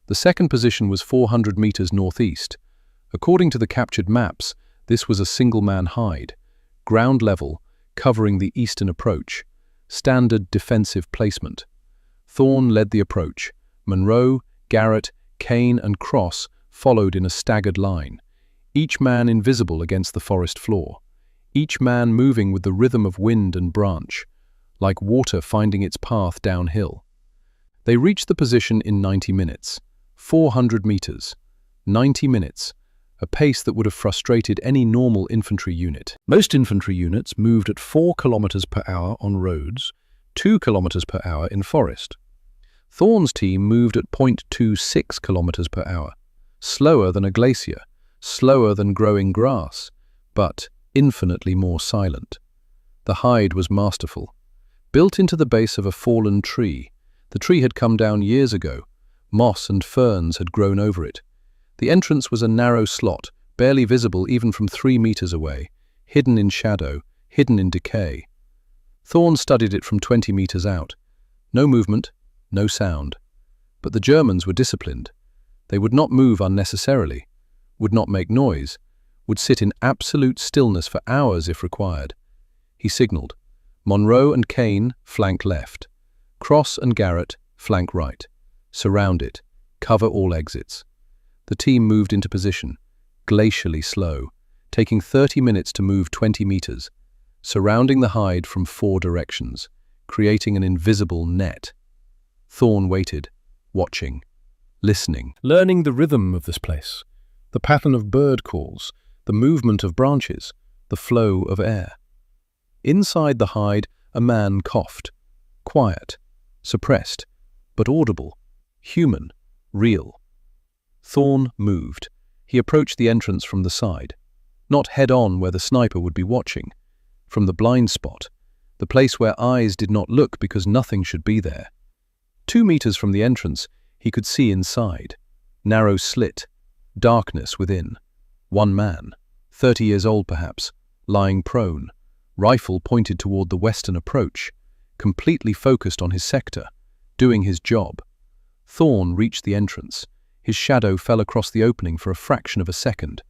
[SPEAKER 1] The second position was 400 meters northeast. According to the captured maps, this was a single-man hide, ground level, covering the eastern approach, standard defensive placement. Thorn led the approach. Monroe, Garrett, Kane and Cross followed in a staggered line, each man invisible against the forest floor, each man moving with the rhythm of wind and branch, like water finding its path downhill. They reached the position in 90 minutes, 400 meters, 90 minutes, a pace that would have frustrated any normal infantry unit. Most infantry units moved at 4 kilometers per hour on roads, 2 kilometers per hour in forest. Thorne's team moved at 0.26 kilometers per hour, slower than a glacier, slower than growing grass, but infinitely more silent. The hide was masterful. Built into the base of a fallen tree, the tree had come down years ago. Moss and ferns had grown over it. The entrance was a narrow slot, barely visible even from 3 meters away, hidden in shadow, hidden in decay. Thorne studied it from 20 meters out. No movement, no sound. But the Germans were disciplined. They would not move unnecessarily, would not make noise, would sit in absolute stillness for hours if required. He signaled. Monroe and Kane, flank left. Cross and Garrett, flank right. Surround it. Cover all exits. The team moved into position, glacially slow, taking 30 minutes to move 20 meters, surrounding the hide from 4 directions, creating an invisible net. Thorne waited, watching, listening, learning the rhythm of this place, the pattern of bird calls, the movement of branches, the flow of air. Inside the hide, a man coughed, quiet, suppressed, but audible, human, real. Thorne moved. He approached the entrance from the side, not head-on where the sniper would be watching, from the blind spot, the place where eyes did not look because nothing should be there. 2 meters from the entrance, he could see inside. Narrow slit, darkness within. One man, 30 years old perhaps, lying prone, rifle pointed toward the western approach, completely focused on his sector, doing his job. Thorne reached the entrance. His shadow fell across the opening for a fraction of a second.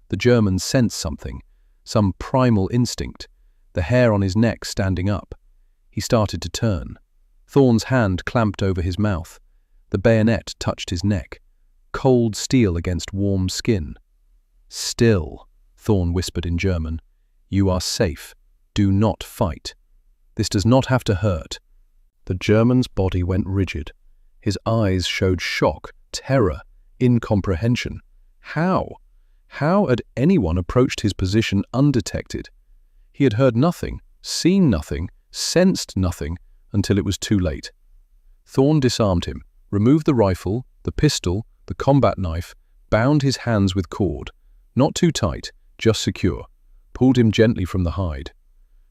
[SPEAKER 1] The German sensed something, some primal instinct, the hair on his neck standing up. He started to turn. Thorne's hand clamped over his mouth. The bayonet touched his neck. Cold steel against warm skin. "Still," Thorne whispered in German. "You are safe. Do not fight. This does not have to hurt." The German's body went rigid. His eyes showed shock, terror, incomprehension. How? How had anyone approached his position undetected? He had heard nothing, seen nothing, sensed nothing, until it was too late. Thorne disarmed him, removed the rifle, the pistol, the combat knife, bound his hands with cord, not too tight, just secure, pulled him gently from the hide.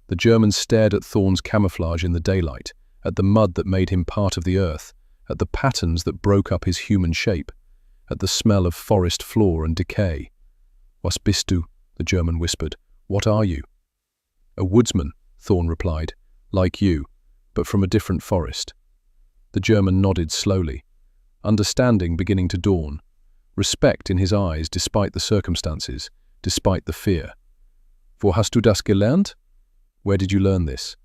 [SPEAKER 1] The German stared at Thorne's camouflage in the daylight, at the mud that made him part of the earth, at the patterns that broke up his human shape, at the smell of forest floor and decay. "Was bist du?" the German whispered. "What are you?" "A woodsman," Thorne replied, "like you, but from a different forest." The German nodded slowly, understanding beginning to dawn, respect in his eyes despite the circumstances, despite the fear. "Wo hast du das gelernt?" "Where did you learn this?"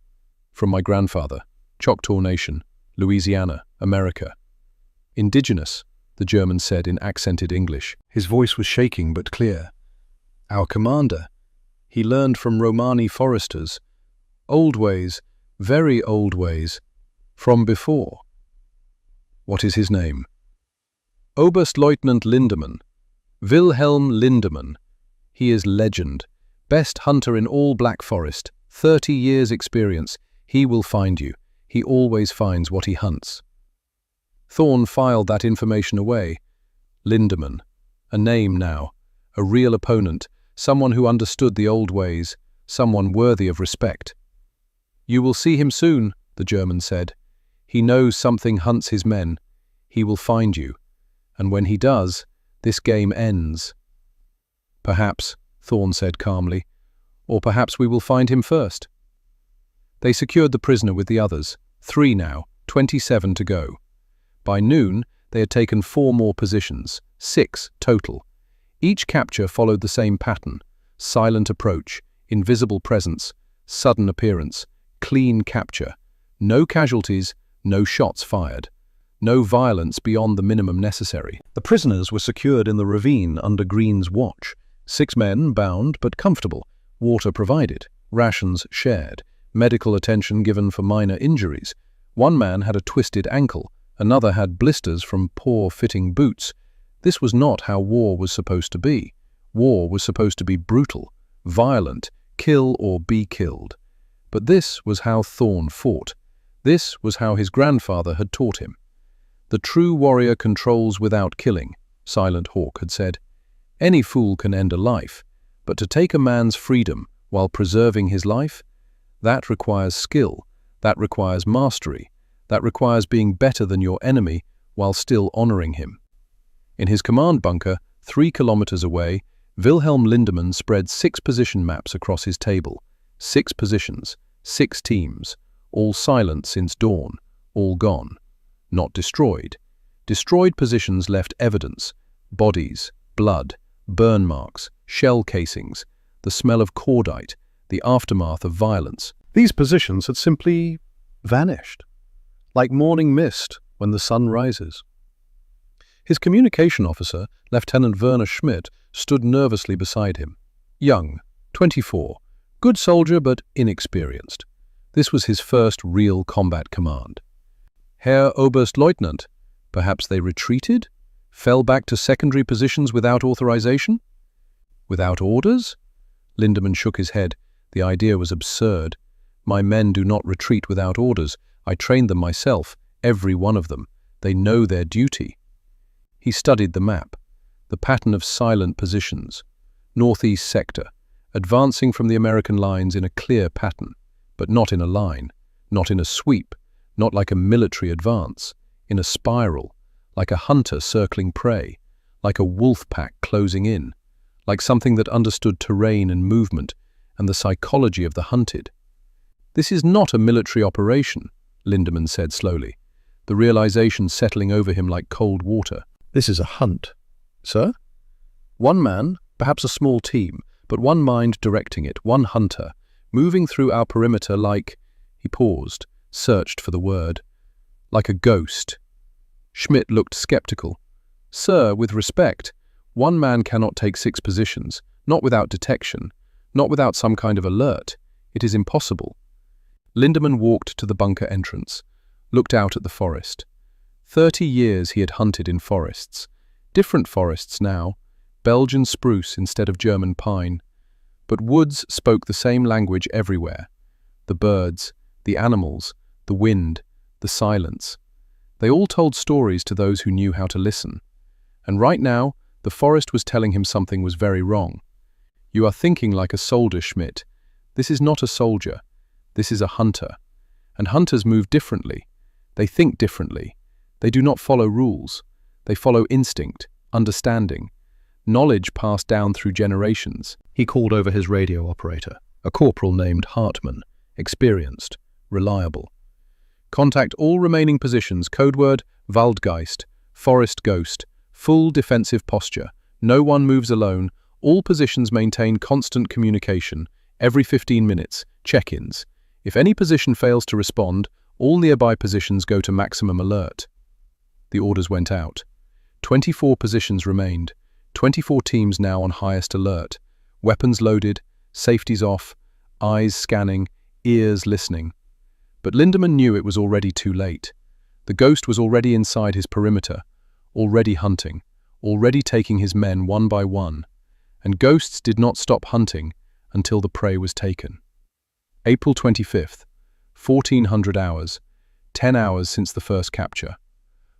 [SPEAKER 1] "From my grandfather, Choctaw Nation, Louisiana, America." "Indigenous," the German said in accented English. His voice was shaking but clear. "Our commander. He learned from Romani foresters. Old ways, very old ways, from before." "What is his name?" "Oberstleutnant Lindemann. Wilhelm Lindemann. He is legend. Best hunter in all Black Forest. 30 years experience. He will find you. He always finds what he hunts." Thorne filed that information away. Lindemann. A name now. A real opponent. Someone who understood the old ways. Someone worthy of respect. "You will see him soon," the German said. "He knows something hunts his men. He will find you. And when he does, this game ends." "Perhaps," Thorne said calmly. "Or perhaps we will find him first." They secured the prisoner with the others. 3 now, 27 to go. By noon, they had taken 4 more positions, 6 total. Each capture followed the same pattern: silent approach, invisible presence, sudden appearance, clean capture. No casualties, no shots fired. No violence beyond the minimum necessary. The prisoners were secured in the ravine under Green's watch. 6 men bound but comfortable. Water provided. Rations shared. Medical attention given for minor injuries. One man had a twisted ankle. Another had blisters from poor-fitting boots. This was not how war was supposed to be. War was supposed to be brutal, violent, kill or be killed. But this was how Thorn fought. This was how his grandfather had taught him. "The true warrior controls without killing," Silent Hawk had said. "Any fool can end a life, but to take a man's freedom while preserving his life, that requires skill, that requires mastery, that requires being better than your enemy while still honoring him." In his command bunker, 3 kilometers away, Wilhelm Lindemann spread 6 position maps across his table. 6 positions, 6 teams, all silent since dawn, all gone. Not destroyed. Destroyed positions left evidence: bodies, blood, burn marks, shell casings, the smell of cordite, the aftermath of violence. These positions had simply vanished, like morning mist when the sun rises. His communication officer, Lieutenant Werner Schmidt, stood nervously beside him. Young, 24, good soldier but inexperienced. This was his first real combat command. "Herr Oberstleutnant, perhaps they retreated? Fell back to secondary positions without authorization? Without orders?" Lindemann shook his head. The idea was absurd. "My men do not retreat without orders. I trained them myself, every one of them. They know their duty." He studied the map, the pattern of silent positions. Northeast sector, advancing from the American lines in a clear pattern, but not in a line, not in a sweep, not like a military advance, in a spiral, like a hunter circling prey, like a wolf pack closing in, like something that understood terrain and movement and the psychology of the hunted. "This is not a military operation," Lindemann said slowly, the realization settling over him like cold water. "This is a hunt." "Sir?" "One man, perhaps a small team, but one mind directing it, one hunter, moving through our perimeter like—" He paused, searched for the word. "Like a ghost." Schmidt looked skeptical. "Sir, with respect, one man cannot take 6 positions, not without detection, not without some kind of alert. It is impossible." Lindemann walked to the bunker entrance, looked out at the forest. 30 years he had hunted in forests. Different forests now, Belgian spruce instead of German pine. But woods spoke the same language everywhere. The birds, the animals, the wind, the silence. They all told stories to those who knew how to listen. And right now, the forest was telling him something was very wrong. "You are thinking like a soldier, Schmidt. This is not a soldier. This is a hunter. And hunters move differently. They think differently. They do not follow rules. They follow instinct, understanding, knowledge passed down through generations." He called over his radio operator, a corporal named Hartmann, experienced, reliable. "Contact all remaining positions, codeword Waldgeist, forest ghost, full defensive posture, no one moves alone, all positions maintain constant communication, every 15 minutes, check-ins. If any position fails to respond, all nearby positions go to maximum alert." The orders went out. 24 positions remained, 24 teams now on highest alert, weapons loaded, safeties off, eyes scanning, ears listening. But Lindemann knew it was already too late. The ghost was already inside his perimeter, already hunting, already taking his men one by one. And ghosts did not stop hunting until the prey was taken. April 25th, 1400 hours, 10 hours since the first capture.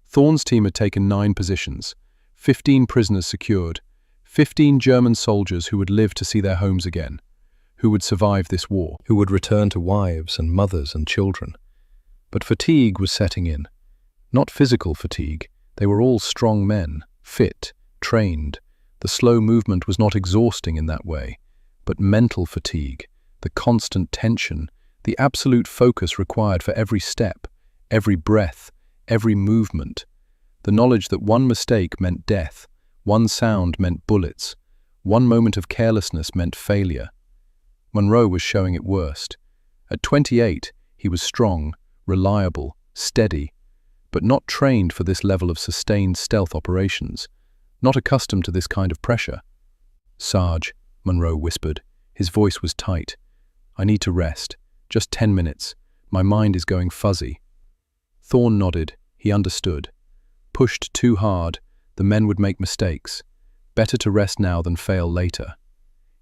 [SPEAKER 1] Thorn's team had taken 9 positions, 15 prisoners secured, 15 German soldiers who would live to see their homes again, who would survive this war, who would return to wives and mothers and children. But fatigue was setting in. Not physical fatigue. They were all strong men, fit, trained. The slow movement was not exhausting in that way, but mental fatigue, the constant tension, the absolute focus required for every step, every breath, every movement. The knowledge that one mistake meant death, one sound meant bullets, one moment of carelessness meant failure. Monroe was showing it worst. At 28, he was strong, reliable, steady, but not trained for this level of sustained stealth operations, not accustomed to this kind of pressure. "Sarge," Monroe whispered. His voice was tight. "I need to rest. Just 10 minutes. My mind is going fuzzy." Thorn nodded. He understood. Pushed too hard, the men would make mistakes. Better to rest now than fail later.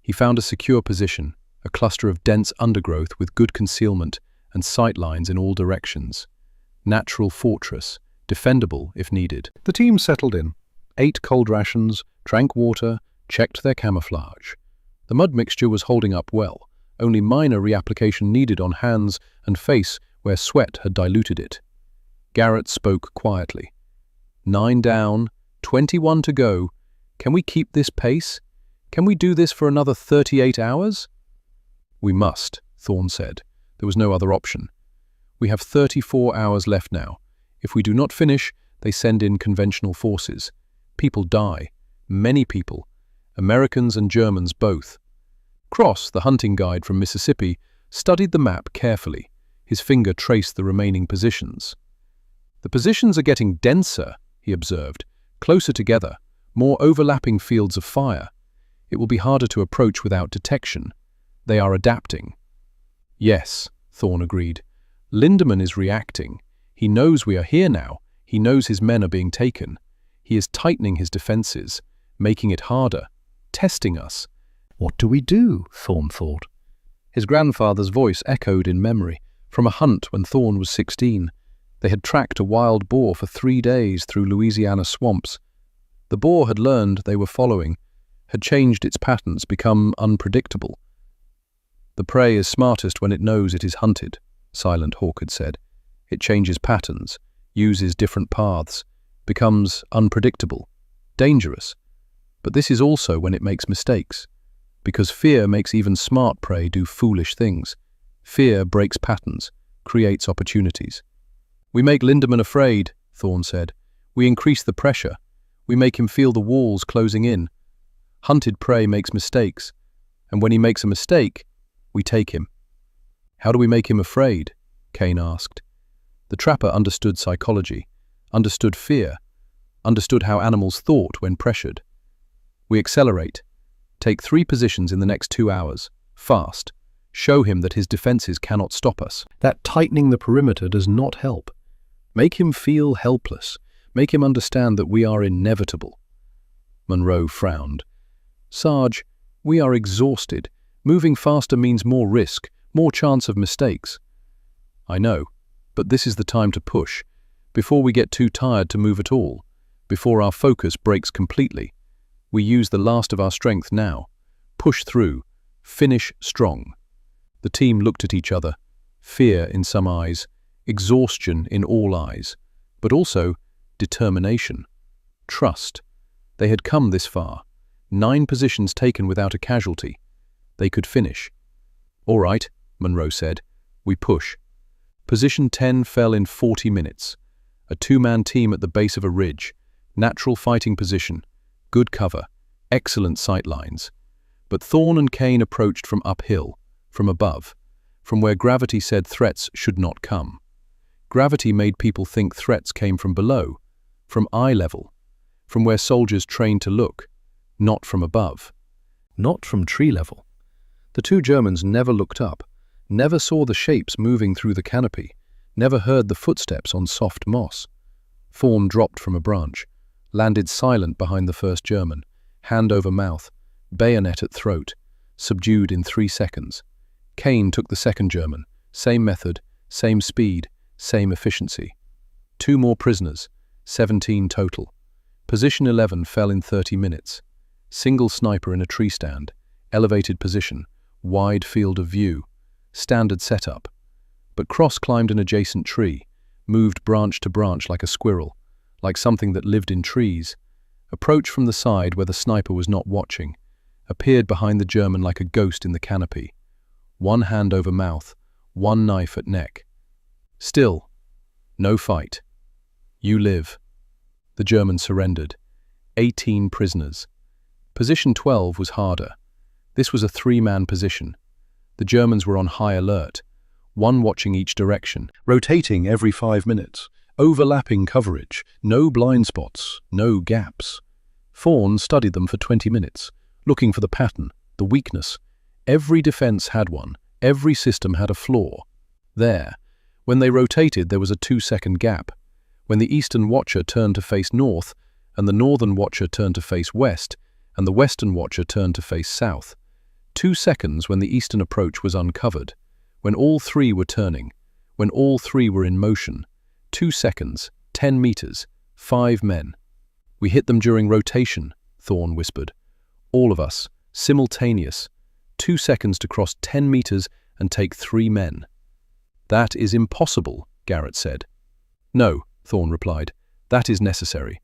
[SPEAKER 1] He found a secure position, a cluster of dense undergrowth with good concealment and sight lines in all directions. Natural fortress, defendable if needed. The team settled in, ate cold rations, drank water, checked their camouflage. The mud mixture was holding up well, only minor reapplication needed on hands and face where sweat had diluted it. Garrett spoke quietly. 9 down, 21 to go. Can we keep this pace? Can we do this for another 38 hours? We must, Thorne said. There was no other option. We have 34 hours left now. If we do not finish, they send in conventional forces. People die. Many people. Americans and Germans both. Cross, the hunting guide from Mississippi, studied the map carefully. His finger traced the remaining positions. The positions are getting denser, he observed, closer together, more overlapping fields of fire. It will be harder to approach without detection. They are adapting. Yes, Thorne agreed. Lindemann is reacting. He knows we are here now. He knows his men are being taken. He is tightening his defenses, making it harder, testing us.
[SPEAKER 2] What do we do? Thorne thought.
[SPEAKER 1] His grandfather's voice echoed in memory, from a hunt when Thorne was 16. They had tracked a wild boar for 3 days through Louisiana swamps. The boar had learned they were following, had changed its patterns, become unpredictable. The prey is smartest when it knows it is hunted, Silent Hawk had said. It changes patterns, uses different paths, becomes unpredictable, dangerous. But this is also when it makes mistakes, because fear makes even smart prey do foolish things. Fear breaks patterns, creates opportunities. We make Lindemann afraid, Thorne said. We increase the pressure. We make him feel the walls closing in. Hunted prey makes mistakes, and when he makes a mistake, we take him. How do we make him afraid? Kane asked. The trapper understood psychology, understood fear, understood how animals thought when pressured. We accelerate. Take 3 positions in the next 2 hours, fast. Show him that his defenses cannot stop us. That tightening the perimeter does not help. Make him feel helpless. Make him understand that we are inevitable. Monroe frowned. Sarge, we are exhausted. Moving faster means more risk, more chance of mistakes. I know, but this is the time to push, before we get too tired to move at all, before our focus breaks completely. We use the last of our strength now. Push through. Finish strong. The team looked at each other, fear in some eyes, exhaustion in all eyes, but also determination, trust. They had come this far, 9 positions taken without a casualty. They could finish. All right, Monroe said. We push. Position 10 fell in 40 minutes. A 2-man team at the base of a ridge. Natural fighting position. Good cover. Excellent sight lines. But Thorne and Kane approached from uphill, from above, from where gravity said threats should not come. Gravity made people think threats came from below, from eye level, from where soldiers trained to look, not from above, not from tree level. The 2 Germans never looked up, never saw the shapes moving through the canopy, never heard the footsteps on soft moss. Thorne dropped from a branch, landed silent behind the first German, hand over mouth, bayonet at throat, subdued in 3 seconds. Kane took the second German, same method, same speed, same efficiency. 2 more prisoners, 17 total. Position 11 fell in 30 minutes. Single sniper in a tree stand, elevated position, wide field of view, standard setup. But Cross climbed an adjacent tree, moved branch to branch like a squirrel, like something that lived in trees. Approached from the side where the sniper was not watching, appeared behind the German like a ghost in the canopy. 1 hand over mouth, 1 knife at neck. Still, no fight. You live. The German surrendered. 18 prisoners. Position 12 was harder. This was a 3-man position. The Germans were on high alert, 1 watching each direction, rotating every 5 minutes, overlapping coverage, no blind spots, no gaps. Thorne studied them for 20 minutes, looking for the pattern, the weakness. Every defense had one, every system had a flaw. There, when they rotated, there was a 2-second gap. when the eastern watcher turned to face north, and the northern watcher turned to face west, and the western watcher turned to face south. 2 seconds when the eastern approach was uncovered, when all three were turning, when all three were in motion. 2 seconds, 10 meters, 5 men. We hit them during rotation, Thorne whispered. All of us, simultaneous. 2 seconds to cross 10 meters and take 3 men. That is impossible, Garrett said. No, Thorne replied. That is necessary.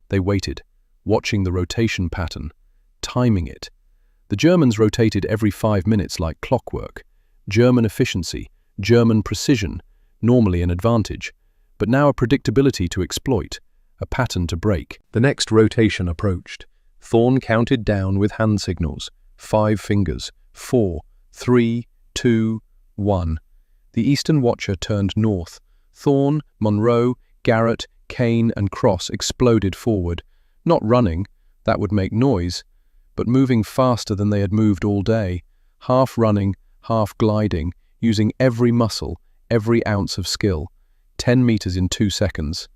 [SPEAKER 1] They waited, watching the rotation pattern, timing it. The Germans rotated every 5 minutes like clockwork. German efficiency, German precision, normally an advantage, but now a predictability to exploit, a pattern to break. The next rotation approached. Thorne counted down with hand signals, 5 fingers, 4, 3, 2, 1. The eastern watcher turned north. Thorne, Monroe, Garrett, Kane, and Cross exploded forward, not running, that would make noise, but moving faster than they had moved all day, half running, half gliding, using every muscle, every ounce of skill. 10 meters in 2 seconds.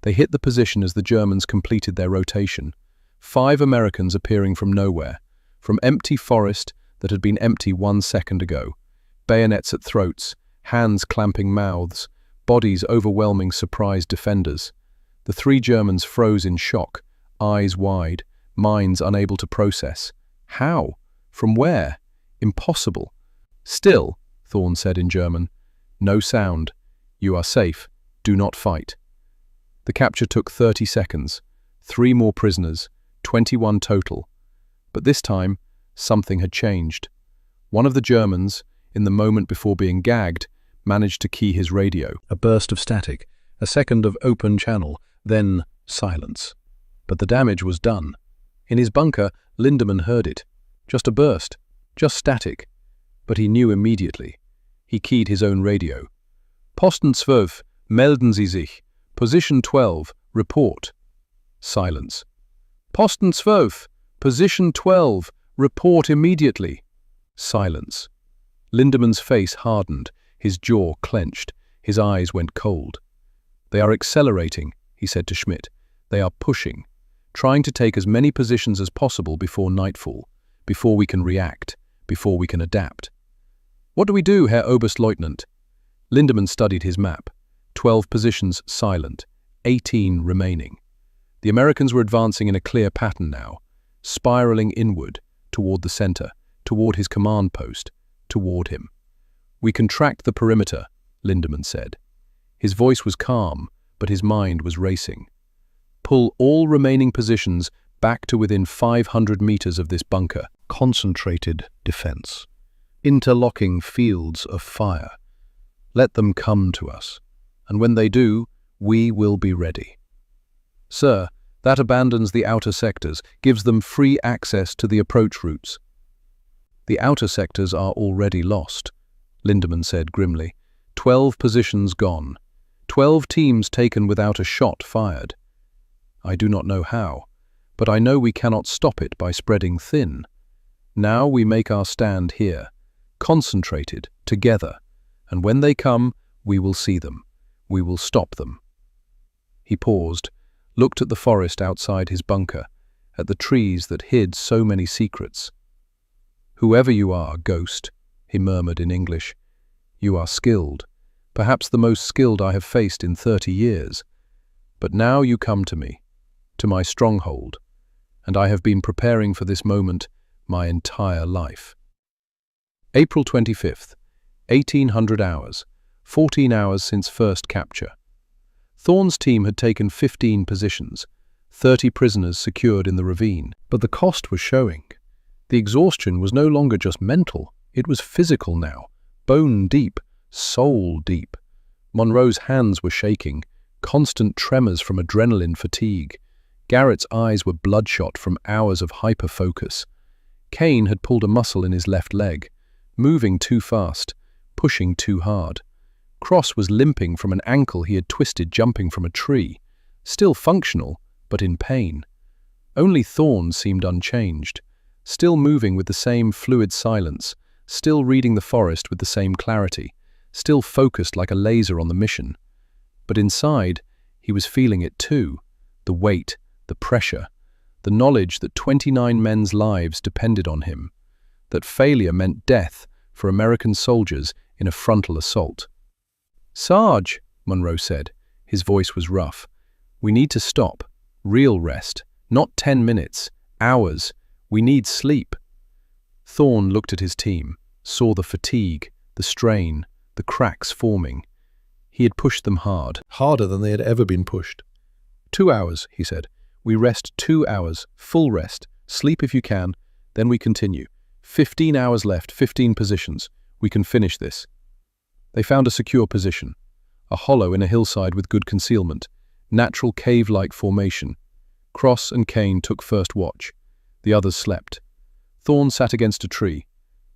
[SPEAKER 1] They hit the position as the Germans completed their rotation. 5 Americans appearing from nowhere, from empty forest that had been empty 1 second ago. Bayonets at throats, hands clamping mouths, bodies overwhelming surprised defenders. The 3 Germans froze in shock, eyes wide, minds unable to process. How? From where? Impossible. Still, Thorne said in German, no sound. You are safe. Do not fight. The capture took 30 seconds. 3 more prisoners, 21 total. But this time, something had changed. One of the Germans, in the moment before being gagged, managed to key his radio. A burst of static, a second of open channel, then silence. But the damage was done. In his bunker, Lindemann heard it. Just a burst, just static. But he knew immediately. He keyed his own radio. Posten 12, melden Sie sich. Position 12, report. Silence. Posten 12, position 12, report immediately. Silence. Lindemann's face hardened, his jaw clenched, his eyes went cold. They are accelerating, he said to Schmidt. They are pushing, trying to take as many positions as possible before nightfall, before we can react, before we can adapt. What do we do, Herr Oberstleutnant? Lindemann studied his map. 12 positions silent, 18 remaining. The Americans were advancing in a clear pattern now, spiraling inward, toward the center, toward his command post, toward him. We contract the perimeter, Lindemann said. His voice was calm, but his mind was racing. Pull all remaining positions back to within 500 meters of this bunker. Concentrated defense. Interlocking fields of fire. Let them come to us, and when they do, we will be ready. Sir, that abandons the outer sectors, gives them free access to the approach routes. The outer sectors are already lost, Lindemann said grimly. 12 positions gone. 12 teams taken without a shot fired. I do not know how, but I know we cannot stop it by spreading thin. Now we make our stand here, concentrated, together, and when they come, we will see them. We will stop them. He paused, looked at the forest outside his bunker, at the trees that hid so many secrets. Whoever you are, Ghost, he murmured in English, you are skilled, perhaps the most skilled I have faced in 30 years. But now you come to me, to my stronghold, and I have been preparing for this moment my entire life. April 25th, 1800 hours, 14 hours since first capture. Thorne's team had taken 15 positions, 30 prisoners secured in the ravine, but the cost was showing. The exhaustion was no longer just mental, it was physical now, bone deep, soul deep. Monroe's hands were shaking, constant tremors from adrenaline fatigue. Garrett's eyes were bloodshot from hours of hyper-focus. Kane had pulled a muscle in his left leg, moving too fast, pushing too hard. Cross was limping from an ankle he had twisted jumping from a tree, still functional, but in pain. Only Thorne seemed unchanged, still moving with the same fluid silence, still reading the forest with the same clarity, still focused like a laser on the mission. But inside, He was feeling it too. The weight, the pressure, the knowledge that 29 men's lives depended on him, that failure meant death for American soldiers in a frontal assault. "Sarge," Monroe said. His voice was rough. "We need to stop. Real rest. Not 10 minutes. Hours. We need sleep." Thorne looked at his team, saw the fatigue, the strain, the cracks forming. He had pushed them hard. Harder than they had ever been pushed. 2 hours, he said. We rest 2 hours, full rest. Sleep if you can, then we continue. 15 hours left, 15 positions. We can finish this. They found a secure position. A hollow in a hillside with good concealment. Natural cave-like formation. Cross and Kane took first watch. The others slept. Thorne sat against a tree.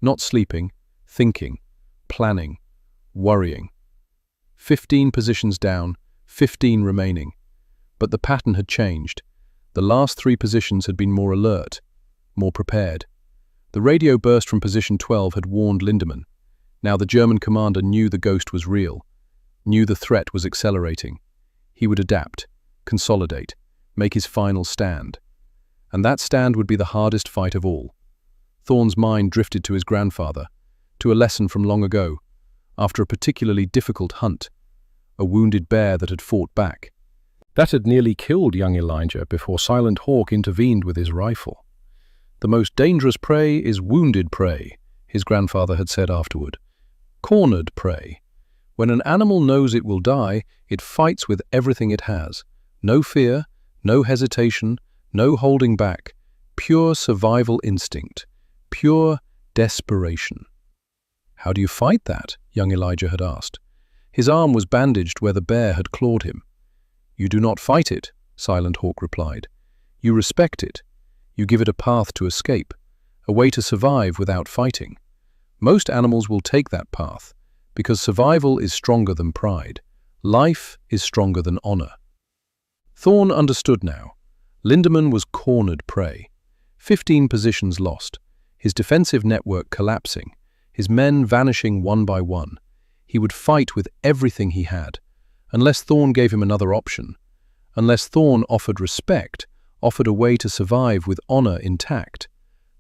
[SPEAKER 1] Not sleeping, thinking, planning, worrying. 15 positions down, 15 remaining. But the pattern had changed. The last 3 positions had been more alert, more prepared. The radio burst from position 12 had warned Lindemann. Now the German commander knew the ghost was real, knew the threat was accelerating. He would adapt, consolidate, make his final stand. And that stand would be the hardest fight of all. Thorne's mind drifted to his grandfather, to a lesson from long ago, after a particularly difficult hunt, a wounded bear that had fought back. That had nearly killed young Elijah before Silent Hawk intervened with his rifle. The most dangerous prey is wounded prey, his grandfather had said afterward. Cornered prey. When an animal knows it will die, it fights with everything it has. No fear, no hesitation, no holding back. Pure survival instinct. Pure desperation. "How do you fight that?" young Elijah had asked. His arm was bandaged where the bear had clawed him. "You do not fight it," Silent Hawk replied. "You respect it. You give it a path to escape, a way to survive without fighting. Most animals will take that path, because survival is stronger than pride. Life is stronger than honor." Thorne understood now. Lindemann was cornered prey. 15 positions lost, his defensive network collapsing, his men vanishing one by one. He would fight with everything he had, unless Thorne gave him another option, unless Thorne offered respect, offered a way to survive with honor intact,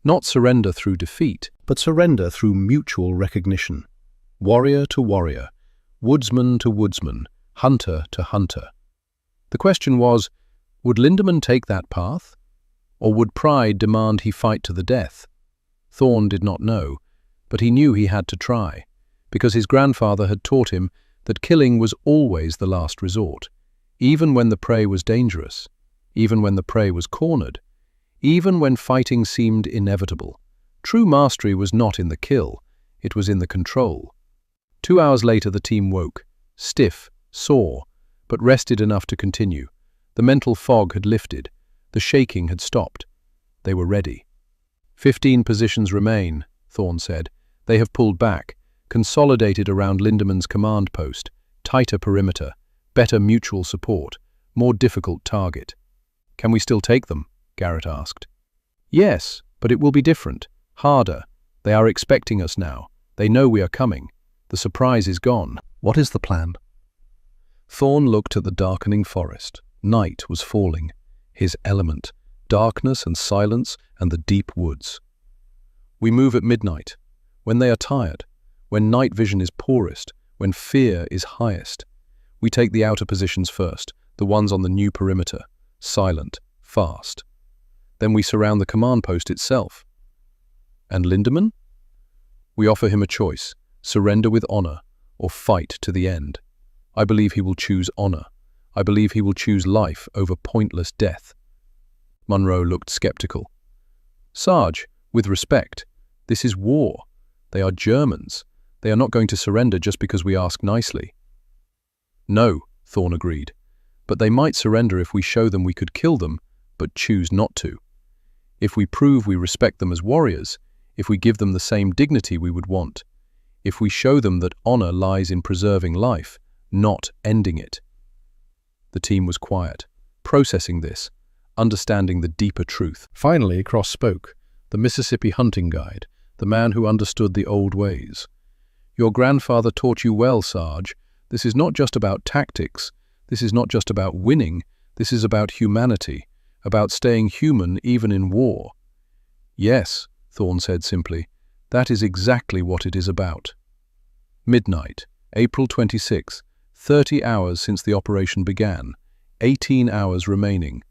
[SPEAKER 1] not surrender through defeat, but surrender through mutual recognition. Warrior to warrior, woodsman to woodsman, hunter to hunter. The question was, would Lindemann take that path? Or would pride demand he fight to the death? Thorne did not know, but he knew he had to try, because his grandfather had taught him that killing was always the last resort, even when the prey was dangerous, even when the prey was cornered, even when fighting seemed inevitable. True mastery was not in the kill, it was in the control. 2 hours later the team woke, stiff, sore, but rested enough to continue. The mental fog had lifted, the shaking had stopped. They were ready. 15 positions remain, Thorne said. They have pulled back, consolidated around Lindemann's command post, tighter perimeter, better mutual support, more difficult target. "Can we still take them?" Garrett asked. "Yes, but it will be different, harder. They are expecting us now. They know we are coming. The surprise is gone."
[SPEAKER 2] What is the plan?
[SPEAKER 1] Thorne looked at the darkening forest. Night was falling. His element, darkness and silence and the deep woods. "We move at midnight, when they are tired, when night vision is poorest, when fear is highest. We take the outer positions first, the ones on the new perimeter, silent, fast. Then we surround the command post itself." "And Lindemann?" "We offer him a choice, surrender with honor, or fight to the end. I believe he will choose honor. I believe he will choose life over pointless death." Monroe looked skeptical. "Sarge, with respect, this is war. They are Germans. They are not going to surrender just because we ask nicely." "No," Thorne agreed, "but they might surrender if we show them we could kill them, but choose not to. If we prove we respect them as warriors, if we give them the same dignity we would want, if we show them that honor lies in preserving life, not ending it." The team was quiet, processing this, understanding the deeper truth. Finally, Cross spoke, the Mississippi hunting guide, the man who understood the old ways. "Your grandfather taught you well, Sarge. This is not just about tactics. This is not just about winning, this is about humanity, about staying human even in war. Yes, Thorne said simply, that is exactly what it is about. Midnight, April 26, 30 hours since the operation began, 18 hours remaining.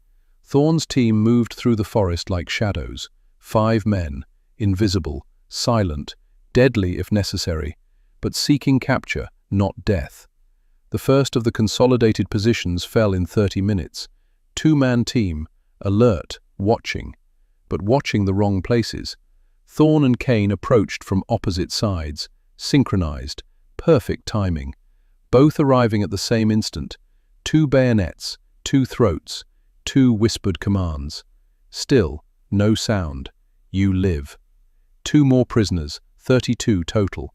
[SPEAKER 1] Thorne's team moved through the forest like shadows, 5 men, invisible, silent, deadly if necessary, but seeking capture, not death. The first of the consolidated positions fell in 30 minutes. 2-man team, alert, watching, but watching the wrong places. Thorne and Kane approached from opposite sides, synchronized, perfect timing, both arriving at the same instant. 2 bayonets, 2 throats, 2 whispered commands. Still, no sound. You live. 2 more prisoners, 32 total.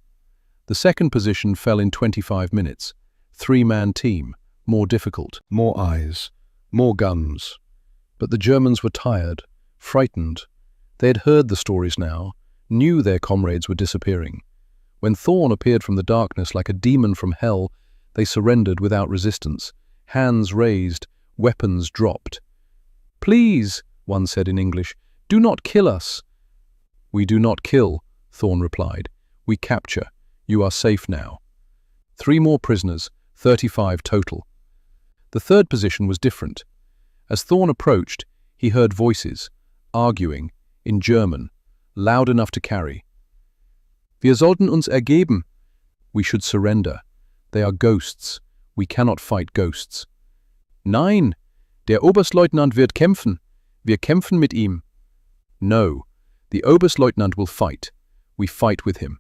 [SPEAKER 1] The second position fell in 25 minutes. 3-man team, more difficult.
[SPEAKER 2] More eyes, more guns.
[SPEAKER 1] But the Germans were tired, frightened. They had heard the stories now, knew their comrades were disappearing. When Thorne appeared from the darkness like a demon from hell, they surrendered without resistance. Hands raised, weapons dropped. "Please," one said in English, "do not kill us." "We do not kill," Thorne replied. "We capture. You are safe now." 3 more prisoners, 35 total. The third position was different. As Thorne approached, he heard voices, arguing, in German, loud enough to carry. "Wir sollten uns ergeben." We should surrender. They are ghosts. We cannot fight ghosts. "Nein, der Oberstleutnant wird kämpfen. Wir kämpfen mit ihm." No, the Oberstleutnant will fight. We fight with him.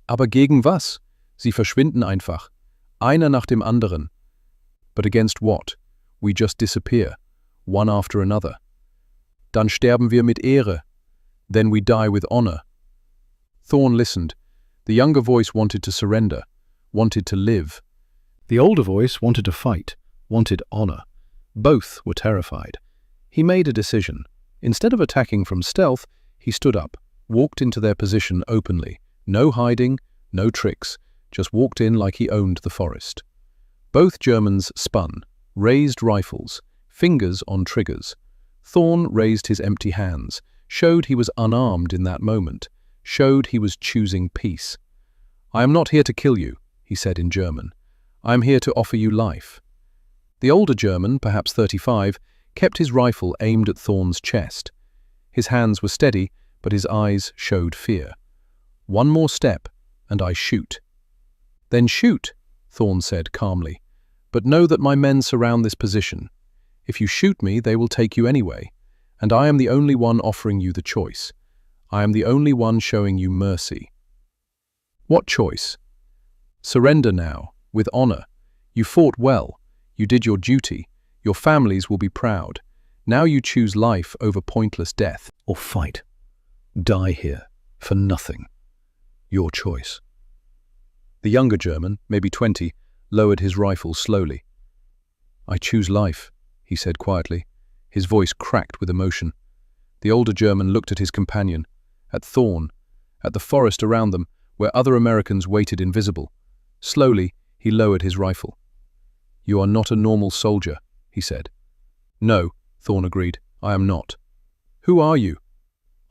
[SPEAKER 1] "Aber gegen was? Sie verschwinden einfach. Einer nach dem anderen." But against what? We just disappear, one after another. "Dann sterben wir mit Ehre." Then we die with honor. Thorne listened. The younger voice wanted to surrender, wanted to live.
[SPEAKER 2] The older voice wanted to fight, wanted honor.
[SPEAKER 1] Both were terrified. He made a decision. Instead of attacking from stealth, he stood up, walked into their position openly. No hiding, no tricks, just walked in like he owned the forest. Both Germans spun, raised rifles, fingers on triggers. Thorne raised his empty hands, showed he was unarmed in that moment, showed he was choosing peace. "I am not here to kill you," he said in German. "I am here to offer you life." The older German, perhaps 35, kept his rifle aimed at Thorne's chest. His hands were steady, but his eyes showed fear. "One more step, and I shoot." "Then shoot," Thorne said calmly. "But know that my men surround this position. If you shoot me, they will take you anyway, and I am the only one offering you the choice. I am the only one showing you mercy." "What choice?" "Surrender now, with honor. You fought well. You did your duty. Your families will be proud. Now you choose life over pointless death."
[SPEAKER 2] Or fight. Die here, for nothing. Your choice.
[SPEAKER 1] The younger German, maybe 20, lowered his rifle slowly. "I choose life," he said quietly. His voice cracked with emotion. The older German looked at his companion, at Thorne, at the forest around them, where other Americans waited invisible. Slowly, he lowered his rifle. "You are not a normal soldier," he said. "No," Thorne agreed, "I am not." "Who are you?"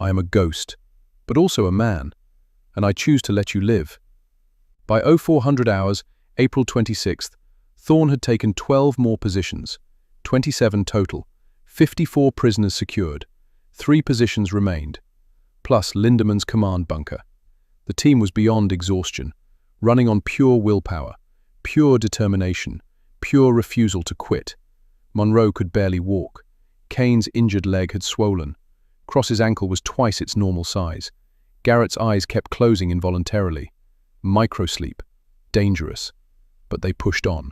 [SPEAKER 1] "I am a ghost, but also a man, and I choose to let you live." By 0400 hours, April 26th, Thorne had taken 12 more positions, 27 total, 54 prisoners secured, 3 positions remained, plus Lindemann's command bunker. The team was beyond exhaustion, running on pure willpower, pure determination, pure refusal to quit. Monroe could barely walk. Kane's injured leg had swollen. Cross's ankle was twice its normal size. Garrett's eyes kept closing involuntarily. Microsleep. Dangerous. But they pushed on.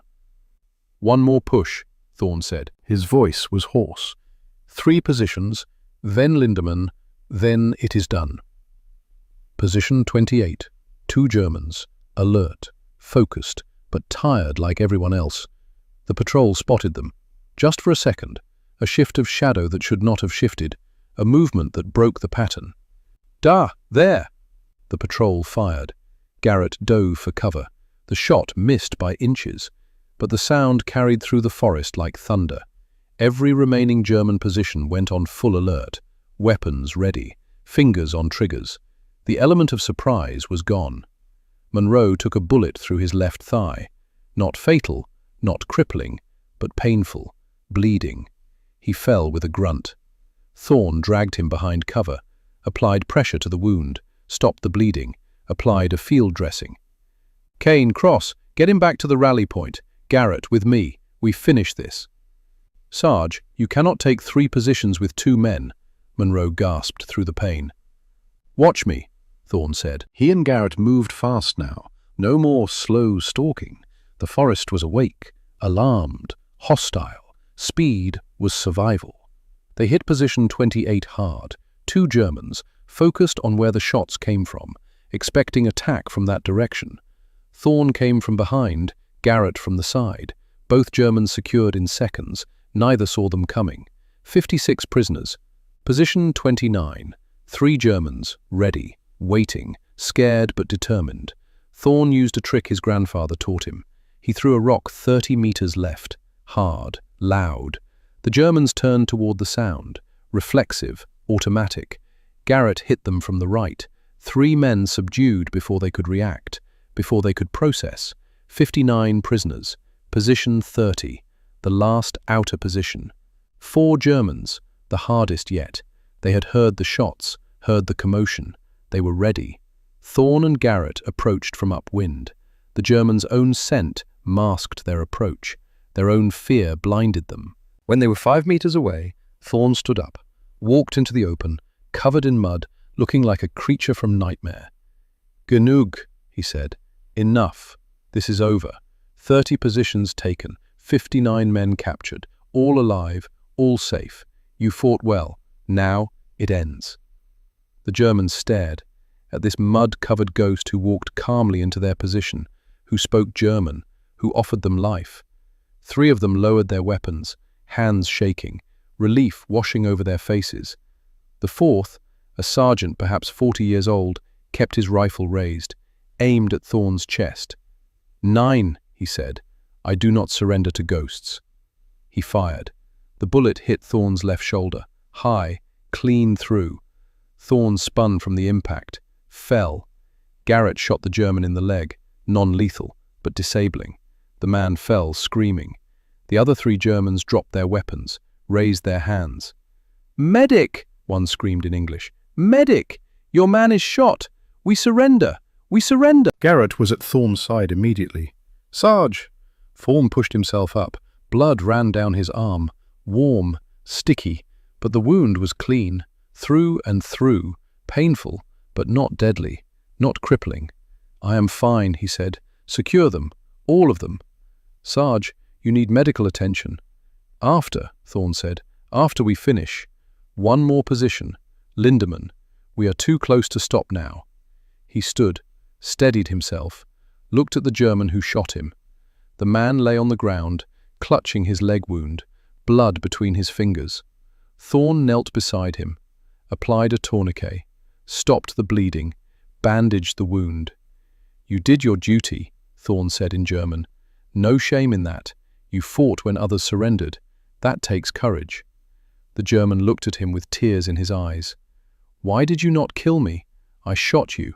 [SPEAKER 1] "One more push," Thorne said.
[SPEAKER 2] His voice was hoarse.
[SPEAKER 1] 3 positions, then Lindemann, then it is done. Position 28. 2 Germans, alert, focused, but tired like everyone else. The patrol spotted them. Just for a second, a shift of shadow that should not have shifted, a movement that broke the pattern. "Da! There!" The patrol fired. Garrett dove for cover. The shot missed by inches. but the sound carried through the forest like thunder. Every remaining German position went on full alert, weapons ready, fingers on triggers. The element of surprise was gone. Monroe took a bullet through his left thigh. Not fatal, not crippling, but painful, bleeding. He fell with a grunt. Thorne dragged him behind cover, applied pressure to the wound, stopped the bleeding, applied a field dressing. "Kane, Cross, get him back to the rally point. Garrett, with me. We finish this." "Sarge, you cannot take 3 positions with 2 men," Monroe gasped through the pain. "Watch me," Thorne said. He and Garrett moved fast now. No more slow stalking. The forest was awake, alarmed, hostile. Speed was survival. They hit position 28 hard. 2 Germans, focused on where the shots came from, expecting attack from that direction. Thorne came from behind, Garrett from the side. Both Germans secured in seconds. Neither saw them coming. 56 prisoners. Position 29. 3 Germans, ready, waiting, scared but determined. Thorne used a trick his grandfather taught him. He threw a rock 30 meters left, hard, loud. The Germans turned toward the sound, reflexive, automatic. Garrett hit them from the right. 3 men subdued before they could react, before they could process. 59 prisoners. Position 30, the last outer position. 4 Germans, the hardest yet. They had heard the shots, heard the commotion. They were ready. Thorne and Garrett approached from upwind. The Germans' own scent masked their approach. Their own fear blinded them. When they were 5 meters away, Thorne stood up, walked into the open, covered in mud, looking like a creature from nightmare. "Genug," he said. "Enough. This is over. 30 positions taken, 59 men captured, all alive, all safe. You fought well. Now it ends." The Germans stared at this mud-covered ghost who walked calmly into their position, who spoke German, who offered them life. 3 of them lowered their weapons, hands shaking, relief washing over their faces. The 4th, a sergeant perhaps 40 years old, kept his rifle raised, aimed at Thorne's chest. "9, he said, "I do not surrender to ghosts." He fired. The bullet hit Thorne's left shoulder, high, clean through. Thorne spun from the impact, fell. Garrett shot the German in the leg, non-lethal, but disabling. The man fell, screaming. The other 3 Germans dropped their weapons, raised their hands. "Medic!" one screamed in English. "Medic! Your man is shot! We surrender! We surrender!" Garrett was at Thorne's side immediately. "Sarge!" Thorne pushed himself up. Blood ran down his arm, warm, sticky, but the wound was clean, through and through, painful, but not deadly, not crippling. "I am fine," he said. "Secure them, all of them." "Sarge, you need medical attention." "After," Thorne said, "after we finish. 1 more position. Lindemann. We are too close to stop now." He stood, steadied himself, looked at the German who shot him. The man lay on the ground, clutching his leg wound, blood between his fingers. Thorne knelt beside him, applied a tourniquet, stopped the bleeding, bandaged the wound. "You did your duty," Thorne said in German. "No shame in that. You fought when others surrendered. That takes courage." The German looked at him with tears in his eyes. "Why did you not kill me? I shot you."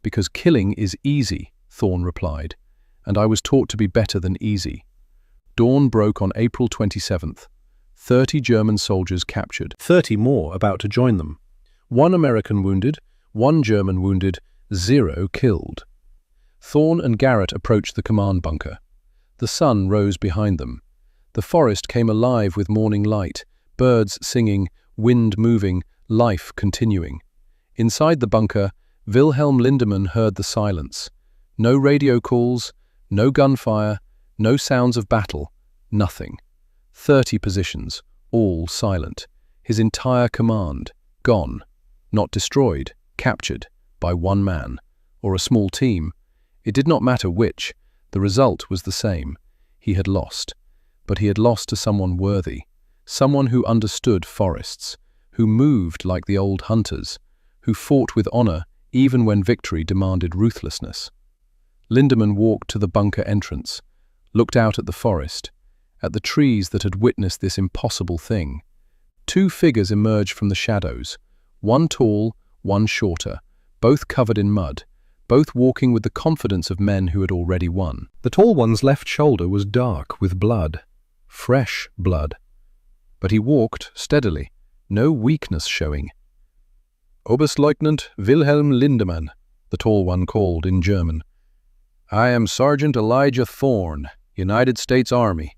[SPEAKER 1] "Because killing is easy," Thorne replied, "and I was taught to be better than easy." Dawn broke on April 27th. 30 German soldiers captured, 30 more about to join them. 1 American wounded, 1 German wounded, 0 killed. Thorne and Garrett approached the command bunker. The sun rose behind them. The forest came alive with morning light, birds singing, wind moving, life continuing. Inside the bunker, Wilhelm Lindemann heard the silence. No radio calls, no gunfire, no sounds of battle, nothing. 30 positions, all silent. His entire command, gone. Not destroyed, captured, by 1 man, or a small team. It did not matter which, the result was the same. He had lost. But he had lost to someone worthy, someone who understood forests, who moved like the old hunters, who fought with honor even when victory demanded ruthlessness. Lindemann walked to the bunker entrance, looked out at the forest, at the trees that had witnessed this impossible thing. Two figures emerged from the shadows, one tall, one shorter, both covered in mud, both walking with the confidence of men who had already won.
[SPEAKER 2] The tall one's left shoulder was dark with blood, fresh blood.
[SPEAKER 1] But he walked steadily, no weakness showing. "Oberstleutnant Wilhelm Lindemann," the tall one called in German. "I am Sergeant Elijah Thorne, United States Army.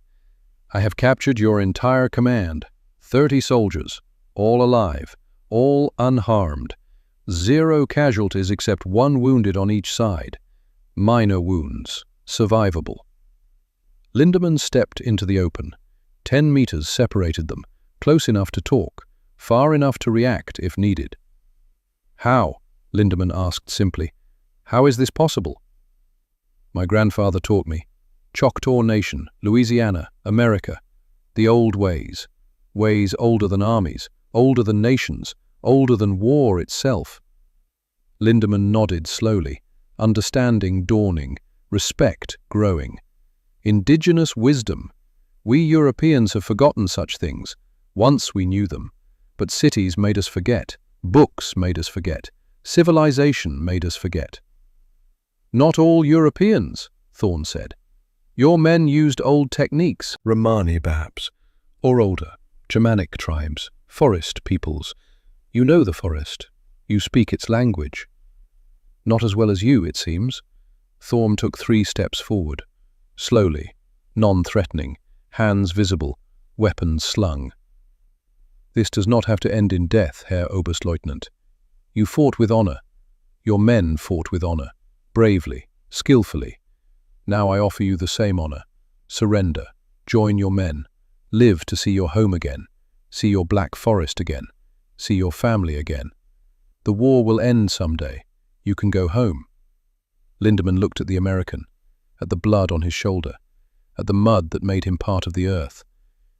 [SPEAKER 1] I have captured your entire command, 30 soldiers, all alive, all unharmed. 0 casualties except 1 wounded on each side. Minor wounds, survivable." Lindemann stepped into the open. 10 meters separated them, close enough to talk, far enough to react if needed. "How?" Lindemann asked simply. "How is this possible?" "My grandfather taught me. Choctaw Nation, Louisiana, America. The old ways. Ways older than armies, older than nations, older than war itself." Lindemann nodded slowly, understanding dawning, respect growing. "Indigenous wisdom. We Europeans have forgotten such things. Once we knew them. But cities made us forget. Books made us forget. Civilization made us forget." "Not all Europeans," Thorne said. "Your men used old techniques."
[SPEAKER 2] Romani, perhaps, or older, Germanic tribes, forest peoples. You know the forest. You speak its language.
[SPEAKER 1] "Not as well as you, it seems." Thorne took 3 steps forward. Slowly, non-threatening, hands visible, weapons slung. "This does not have to end in death, Herr Oberstleutnant. You fought with honor. Your men fought with honor, bravely, skillfully. Now I offer you the same honor. Surrender, join your men, live to see your home again, see your Black Forest again, see your family again. The war will end someday. You can go home." Lindemann looked at the American, at the blood on his shoulder, at the mud that made him part of the earth,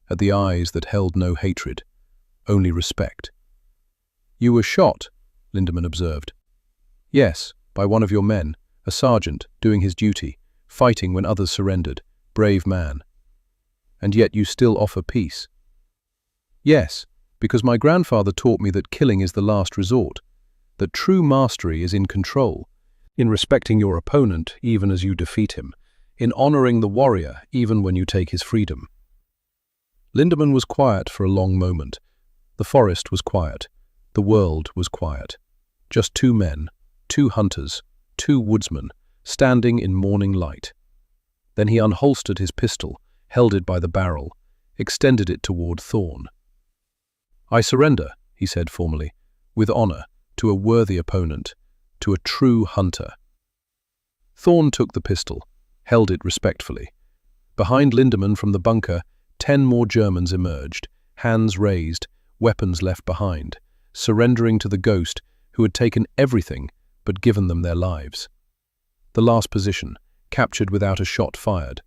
[SPEAKER 1] at the eyes that held no hatred, only respect. "You were shot," Lindemann observed. "Yes, by one of your men, a sergeant, doing his duty, fighting when others surrendered. Brave man. And yet you still offer peace." "Yes, because my grandfather taught me that killing is the last resort, that true mastery is in control, in respecting your opponent even as you defeat him, in honoring the warrior even when you take his freedom." Lindemann was quiet for a long moment. The forest was quiet. The world was quiet. Just 2 men, 2 hunters, 2 woodsmen, standing in morning light. Then he unholstered his pistol, held it by the barrel, extended it toward Thorne. "I surrender," he said formally, "with honor, to a worthy opponent, to a true hunter." Thorne took the pistol, held it respectfully. Behind Lindemann from the bunker, 10 more Germans emerged, hands raised, weapons left behind, surrendering to the ghost who had taken everything but given them their lives. The last position, captured without a shot fired.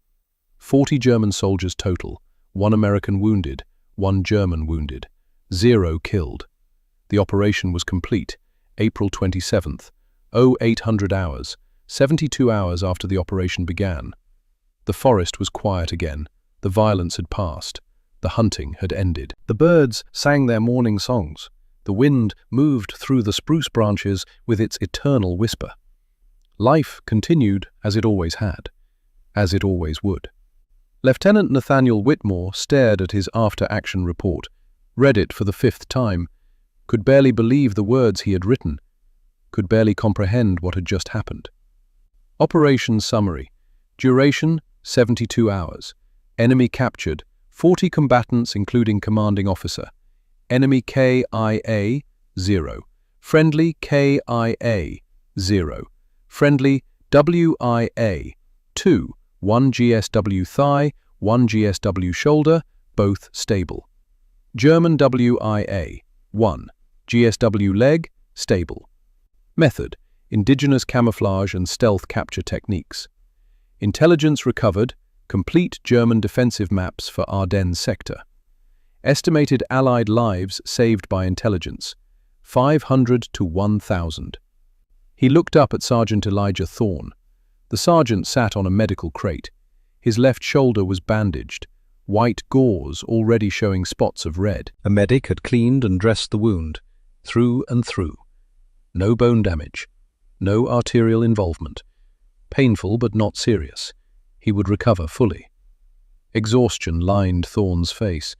[SPEAKER 1] 40 German soldiers total, 1 American wounded, 1 German wounded, 0 killed. The operation was complete, April 27th, 0800 hours, 72 hours after the operation began. The forest was quiet again, the violence had passed, the hunting had ended. The birds sang their morning songs. The wind moved through the spruce branches with its eternal whisper. Life continued as it always had, as it always would. Lieutenant Nathaniel Whitmore stared at his after-action report, read it for the 5th time, could barely believe the words he had written, could barely comprehend what had just happened. Operation summary. Duration, 72 hours. Enemy captured, 40 combatants including commanding officer. Enemy KIA, 0. Friendly KIA, 0. Friendly WIA, 2. 1 GSW thigh, 1 GSW shoulder, both stable. German WIA, 1. GSW leg, stable. Method: indigenous camouflage and stealth capture techniques. Intelligence recovered, complete German defensive maps for Ardennes sector. Estimated Allied lives saved by intelligence, 500 to 1,000. He looked up at Sergeant Elijah Thorne. The sergeant sat on a medical crate. His left shoulder was bandaged, white gauze already showing spots of red.
[SPEAKER 2] A medic had cleaned and dressed the wound, through and through. No bone damage, no arterial involvement. Painful but not serious. He would recover fully. Exhaustion lined Thorne's face,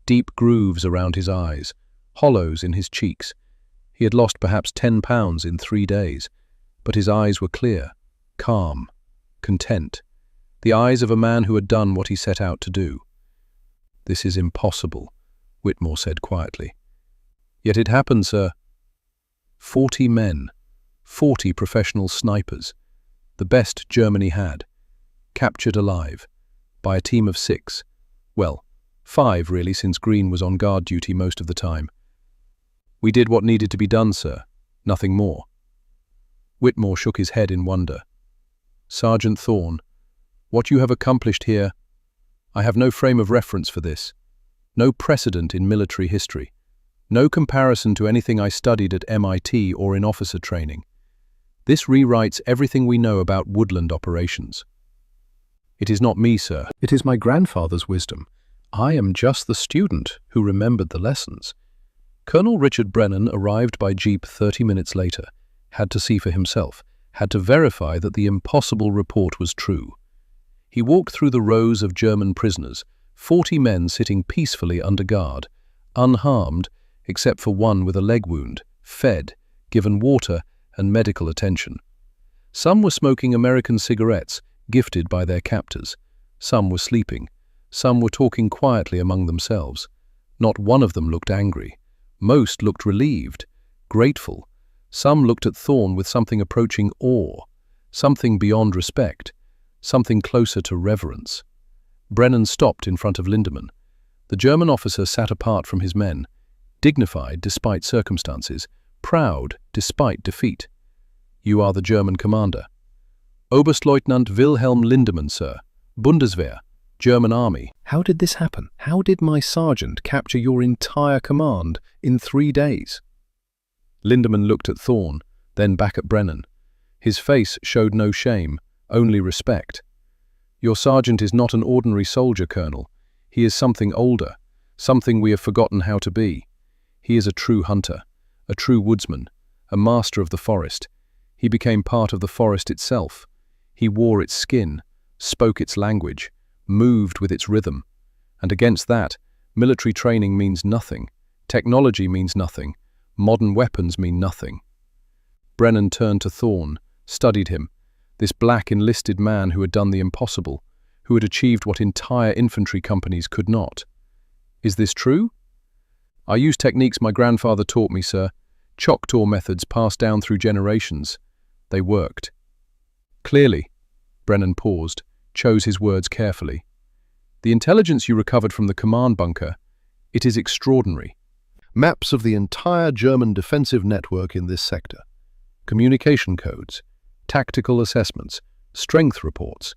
[SPEAKER 2] deep grooves around his eyes, hollows in his cheeks. He had lost perhaps 10 pounds in 3 days, but his eyes were clear, calm, content. The eyes of a man who had done what he set out to do. "This is impossible," Whitmore said quietly. "Yet it happened, sir." 40 men, 40 professional snipers, the best Germany had, captured alive, by a team of 6. Well, 5 really, since Green was on guard duty most of the time. "We did what needed to be done, sir. Nothing more." Whitmore shook his head in wonder. "Sergeant Thorne, what you have accomplished here, I have no frame of reference for this, no precedent in military history, no comparison to anything I studied at MIT or in officer training. This rewrites everything we know about woodland operations." "It is not me, sir. It is my grandfather's wisdom. I am just the student who remembered the lessons." Colonel Richard Brennan arrived by jeep 30 minutes later, had to see for himself, had to verify that the impossible report was true. He walked through the rows of German prisoners, 40 men sitting peacefully under guard, unharmed except for one with a leg wound, fed, given water and medical attention. Some were smoking American cigarettes, gifted by their captors. Some were sleeping. Some were talking quietly among themselves. Not one of them looked angry. Most looked relieved, grateful. Some looked at Thorne with something approaching awe, something beyond respect, something closer to reverence. Brennan stopped in front of Lindemann. The German officer sat apart from his men, dignified despite circumstances, proud despite defeat. "You are the German commander." "Oberstleutnant Wilhelm Lindemann, sir. Bundeswehr, German Army." "How did this happen? How did my sergeant capture your entire command in 3 days?" Lindemann looked at Thorne, then back at Brennan. His face showed no shame, only respect. "Your sergeant is not an ordinary soldier, Colonel. He is something older, something we have forgotten how to be. He is a true hunter, a true woodsman, a master of the forest. He became part of the forest itself. He wore its skin, spoke its language, moved with its rhythm. And against that, military training means nothing. Technology means nothing. Modern weapons mean nothing." Brennan turned to Thorne, studied him, this black enlisted man who had done the impossible, who had achieved what entire infantry companies could not. "Is this true?" "I use techniques my grandfather taught me, sir. Choctaw methods passed down through generations. They worked." "Clearly." Brennan paused, chose his words carefully. "The intelligence you recovered from the command bunker, it is extraordinary. Maps of the entire German defensive network in this sector. Communication codes, tactical assessments, strength reports.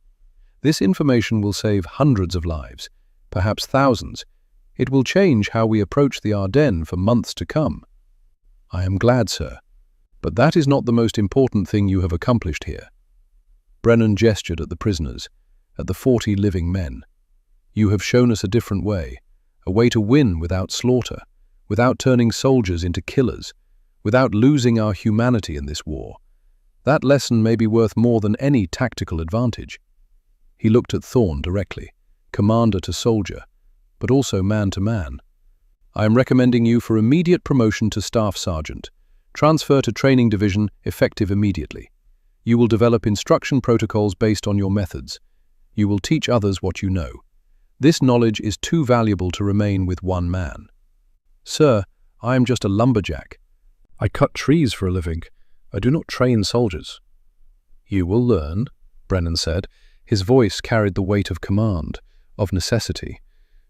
[SPEAKER 2] This information will save hundreds of lives, perhaps thousands. It will change how we approach the Ardennes for months to come." "I am glad, sir. But that is not the most important thing you have accomplished here." Brennan gestured at the prisoners, at the 40 living men. "You have shown us a different way, a way to win without slaughter, without turning soldiers into killers, without losing our humanity in this war. That lesson may be worth more than any tactical advantage." He looked at Thorne directly, commander to soldier, but also man to man. "I am recommending you for immediate promotion to staff sergeant. Transfer to training division effective immediately. You will develop instruction protocols based on your methods. You will teach others what you know. This knowledge is too valuable to remain with one man." "Sir, I am just a lumberjack. I cut trees for a living. I do not train soldiers." "You will learn," Brennan said. His voice carried the weight of command, of necessity,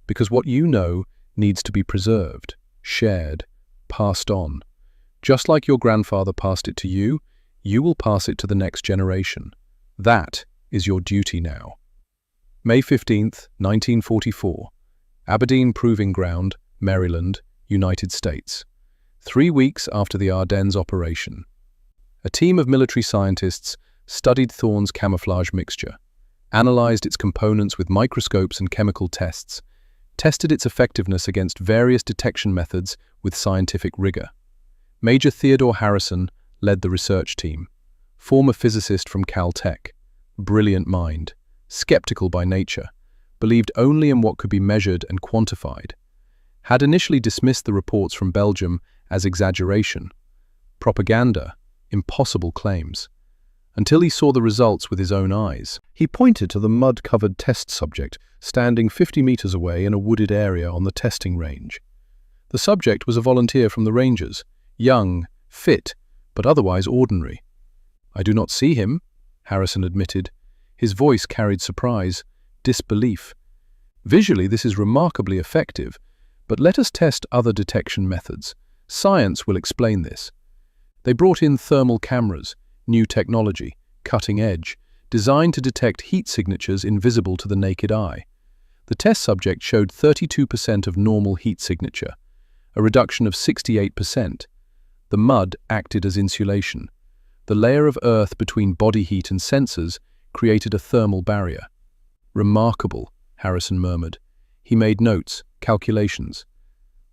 [SPEAKER 2] because what you know needs to be preserved, shared, passed on. Just like your grandfather passed it to you, you will pass it to the next generation. That is your duty now. May 15th, 1944. Aberdeen Proving Ground, Maryland, United States. 3 weeks after the Ardennes operation. A team of military scientists studied Thorne's camouflage mixture,
[SPEAKER 1] analyzed its components with microscopes and chemical tests, tested its effectiveness against various detection methods with scientific rigor. Major Theodore Harrison led the research team, former physicist from Caltech, brilliant mind, skeptical by nature, believed only in what could be measured and quantified, had initially dismissed the reports from Belgium as exaggeration, propaganda, impossible claims, until he saw the results with his own eyes. He pointed to the mud-covered test subject standing 50 meters away in a wooded area on the testing range. The subject was a volunteer from the Rangers, young, fit, but otherwise ordinary. "I do not see him," Harrison admitted. His voice carried surprise, disbelief. "Visually, this is remarkably effective, but let us test other detection methods. Science will explain this." They brought in thermal cameras, new technology, cutting edge, designed to detect heat signatures invisible to the naked eye. The test subject showed 32% of normal heat signature, a reduction of 68%. The mud acted as insulation. The layer of earth between body heat and sensors created a thermal barrier. "Remarkable," Harrison murmured. He made notes, calculations.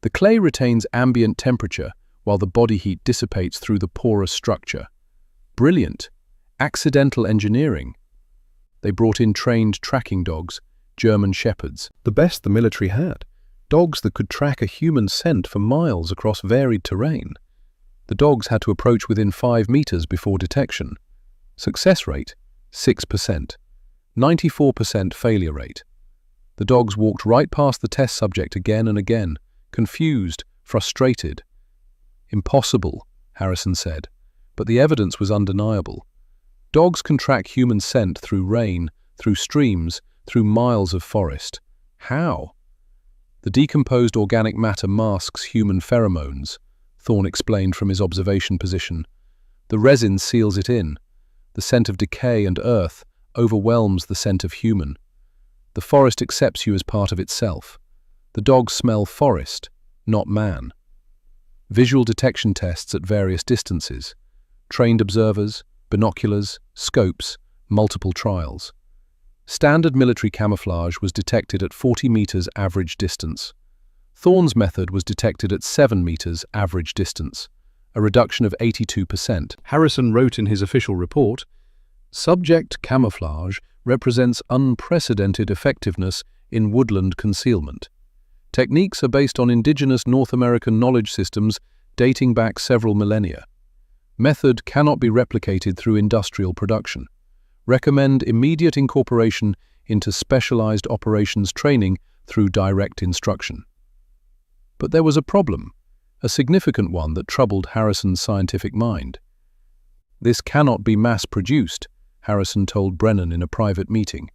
[SPEAKER 1] "The clay retains ambient temperature while the body heat dissipates through the porous structure. Brilliant. Accidental engineering." They brought in trained tracking dogs, German shepherds, the best the military had, dogs that could track a human scent for miles across varied terrain. The dogs had to approach within 5 meters before detection. Success rate, 6%. 94% failure rate. The dogs walked right past the test subject again and again, confused, frustrated. "Impossible," Harrison said, but the evidence was undeniable. Dogs can track human scent through rain, through streams, through miles of forest. How? "The decomposed organic matter masks human pheromones," Thorne explained from his observation position. "The resin seals it in. The scent of decay and earth overwhelms the scent of human. The forest accepts you as part of itself. The dogs smell forest, not man." Visual detection tests at various distances. Trained observers, binoculars, scopes, multiple trials. Standard military camouflage was detected at 40 meters average distance. Thorne's method was detected at 7 meters average distance, a reduction of 82%. Harrison wrote in his official report, "Subject camouflage represents unprecedented effectiveness in woodland concealment. Techniques are based on indigenous North American knowledge systems dating back several millennia. Method cannot be replicated through industrial production. Recommend immediate incorporation into specialized operations training through direct instruction." But there was a problem, a significant one that troubled Harrison's scientific mind. "This cannot be mass-produced," Harrison told Brennan in a private meeting.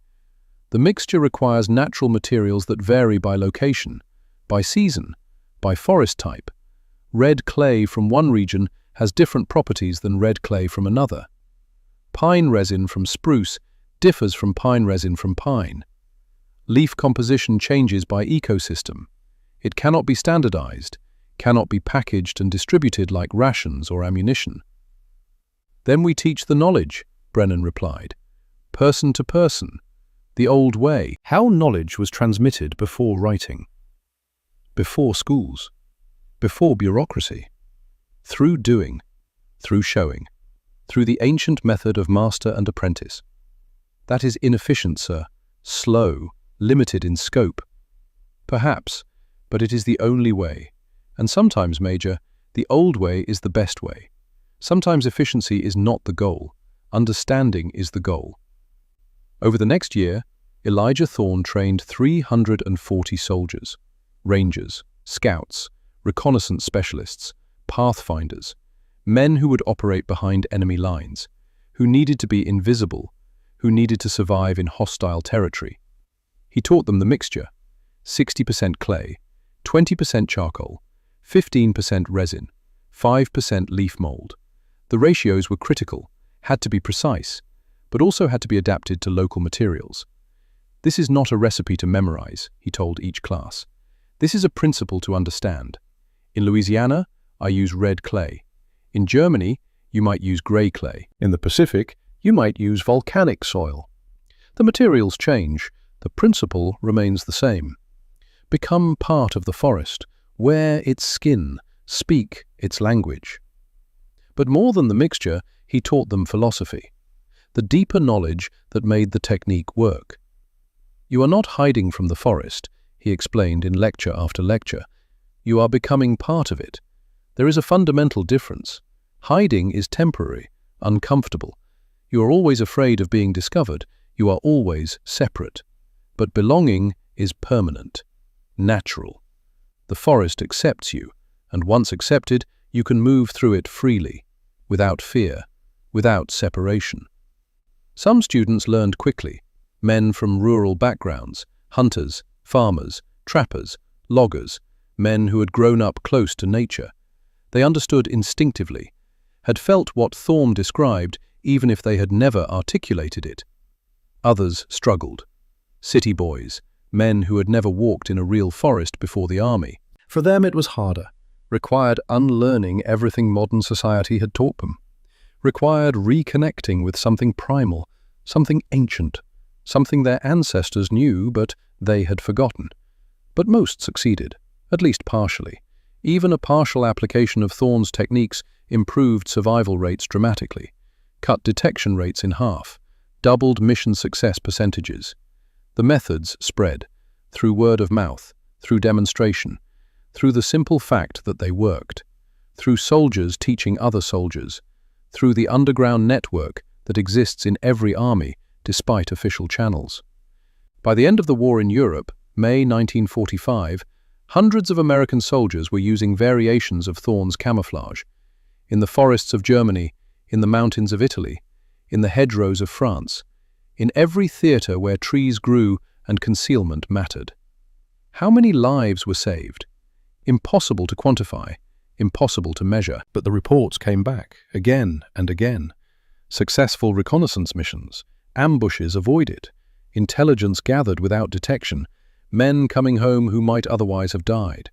[SPEAKER 1] "The mixture requires natural materials that vary by location, by season, by forest type. Red clay from one region has different properties than red clay from another. Pine resin from spruce differs from pine resin from pine. Leaf composition changes by ecosystem. It cannot be standardized, cannot be packaged and distributed like rations or ammunition." "Then we teach the knowledge," Brennan replied. "Person to person, the old way." How knowledge was transmitted before writing, before schools, before bureaucracy. Through doing, through showing, through the ancient method of master and apprentice. That is inefficient, sir, slow, limited in scope. Perhaps, but it is the only way. And sometimes, Major, the old way is the best way. Sometimes efficiency is not the goal. Understanding is the goal. Over the next year, Elijah Thorne trained 340 soldiers, rangers, scouts, reconnaissance specialists, pathfinders, men who would operate behind enemy lines, who needed to be invisible, who needed to survive in hostile territory. He taught them the mixture: 60% clay, 20% charcoal, 15% resin, 5% leaf mold. The ratios were critical, had to be precise, but also had to be adapted to local materials. "This is not a recipe to memorize," he told each class. "This is a principle to understand. In Louisiana, I use red clay. In Germany, you might use gray clay. In the Pacific, you might use volcanic soil. The materials change, the principle remains the same. Become part of the forest, wear its skin, speak its language. But more than the mixture, he taught them philosophy, the deeper knowledge that made the technique work. You are not hiding from the forest, he explained in lecture after lecture. You are becoming part of it. There is a fundamental difference. Hiding is temporary, uncomfortable. You are always afraid of being discovered. You are always separate. But belonging is permanent, natural. The forest accepts you, and once accepted, you can move through it freely, without fear, without separation. Some students learned quickly, men from rural backgrounds, hunters, farmers, trappers, loggers, men who had grown up close to nature. They understood instinctively, had felt what Thorne described even if they had never articulated it. Others struggled. City boys, men who had never walked in a real forest before the army. For them it was harder, required unlearning everything modern society had taught them, required reconnecting with something primal, something ancient, something their ancestors knew but they had forgotten. But most succeeded, at least partially. Even a partial application of Thorne's techniques improved survival rates dramatically, cut detection rates in half, doubled mission success percentages. The methods spread, through word of mouth, through demonstration, through the simple fact that they worked, through soldiers teaching other soldiers, through the underground network that exists in every army despite official channels. By the end of the war in Europe, May 1945, hundreds of American soldiers were using variations of Thorne's camouflage, in the forests of Germany, in the mountains of Italy, in the hedgerows of France, in every theatre where trees grew and concealment mattered. How many lives were saved? Impossible to quantify, impossible to measure. But the reports came back, again and again. Successful reconnaissance missions, ambushes avoided, intelligence gathered without detection, men coming home who might otherwise have died.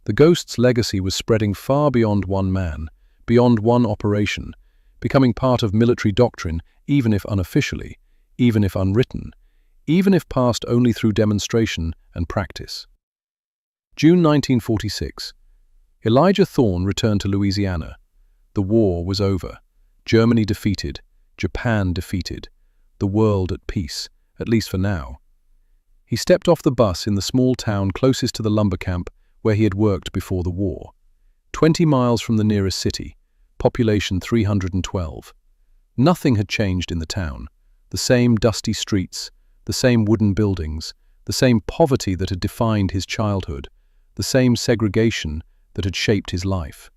[SPEAKER 1] The Ghost's legacy was spreading far beyond one man, beyond one operation, becoming part of military doctrine, even if unofficially, even if unwritten, even if passed only through demonstration and practice. June 1946. Elijah Thorne returned to Louisiana. The war was over. Germany defeated, Japan defeated, the world at peace, at least for now. He stepped off the bus in the small town closest to the lumber camp where he had worked before the war. 20 miles from the nearest city, population 312. Nothing had changed in the town. The same dusty streets, the same wooden buildings, the same poverty that had defined his childhood, the same segregation that had shaped his life.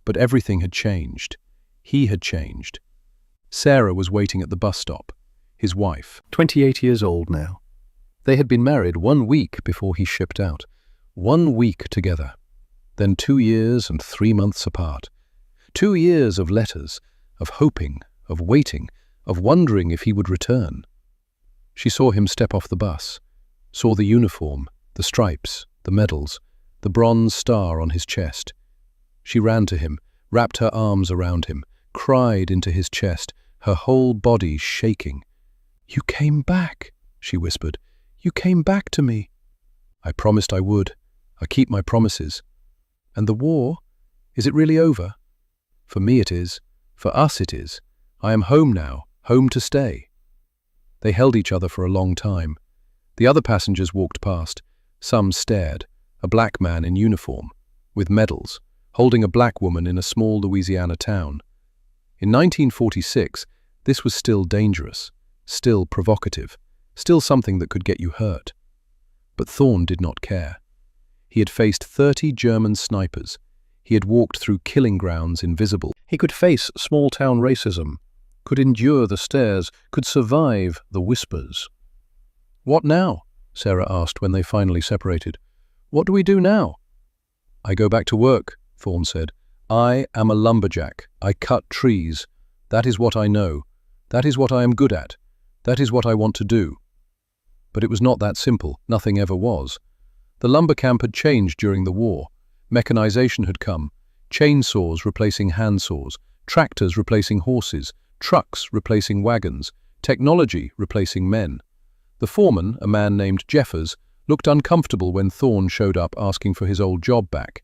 [SPEAKER 1] But everything had changed. He had changed. Sarah was waiting at the bus stop, his wife, 28 years old now. They had been married 1 week before he shipped out. 1 week together. Then 2 years and 3 months apart. 2 years of letters, of hoping, of waiting, of wondering if he would return. She saw him step off the bus, saw the uniform, the stripes, the medals, the bronze star on his chest. She ran to him, wrapped her arms around him, cried into his chest, her whole body shaking. "You came back," she whispered. "You came back to me." "I promised I would. I keep my promises." "And the war? Is it really over?" "For me it is. For us it is. I am home now, home to stay." They held each other for a long time. The other passengers walked past. Some stared. A black man in uniform, with medals, holding a black woman in a small Louisiana town. In 1946, this was still dangerous, still provocative, still something that could get you hurt. But Thorne did not care. He had faced 30 German snipers. He had walked through killing grounds invisible. He could face small-town racism, could endure the stares, could survive the whispers. "What now?" Sarah asked when they finally separated. "What do we do now?" "I go back to work," Thorne said. "I am a lumberjack. I cut trees. That is what I know. That is what I am good at. That is what I want to do." But it was not that simple. Nothing ever was. The lumber camp had changed during the war. Mechanization had come. Chainsaws replacing handsaws, tractors replacing horses, trucks replacing wagons, technology replacing men. The foreman, a man named Jeffers, looked uncomfortable when Thorne showed up asking for his old job back.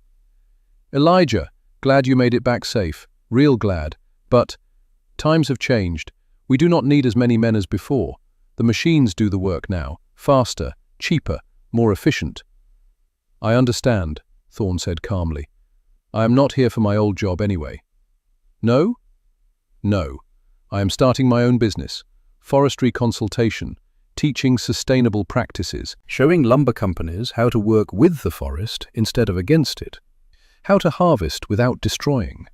[SPEAKER 1] "Elijah, glad you made it back safe. Real glad. But times have changed. We do not need as many men as before. The machines do the work now. Faster, cheaper, more efficient." "I understand," Thorne said calmly. "I am not here for my old job anyway." "No?" "No. I am starting my own business. Forestry consultation. Teaching sustainable practices. Showing lumber companies how to work with the forest instead of against it. How to harvest without destroying.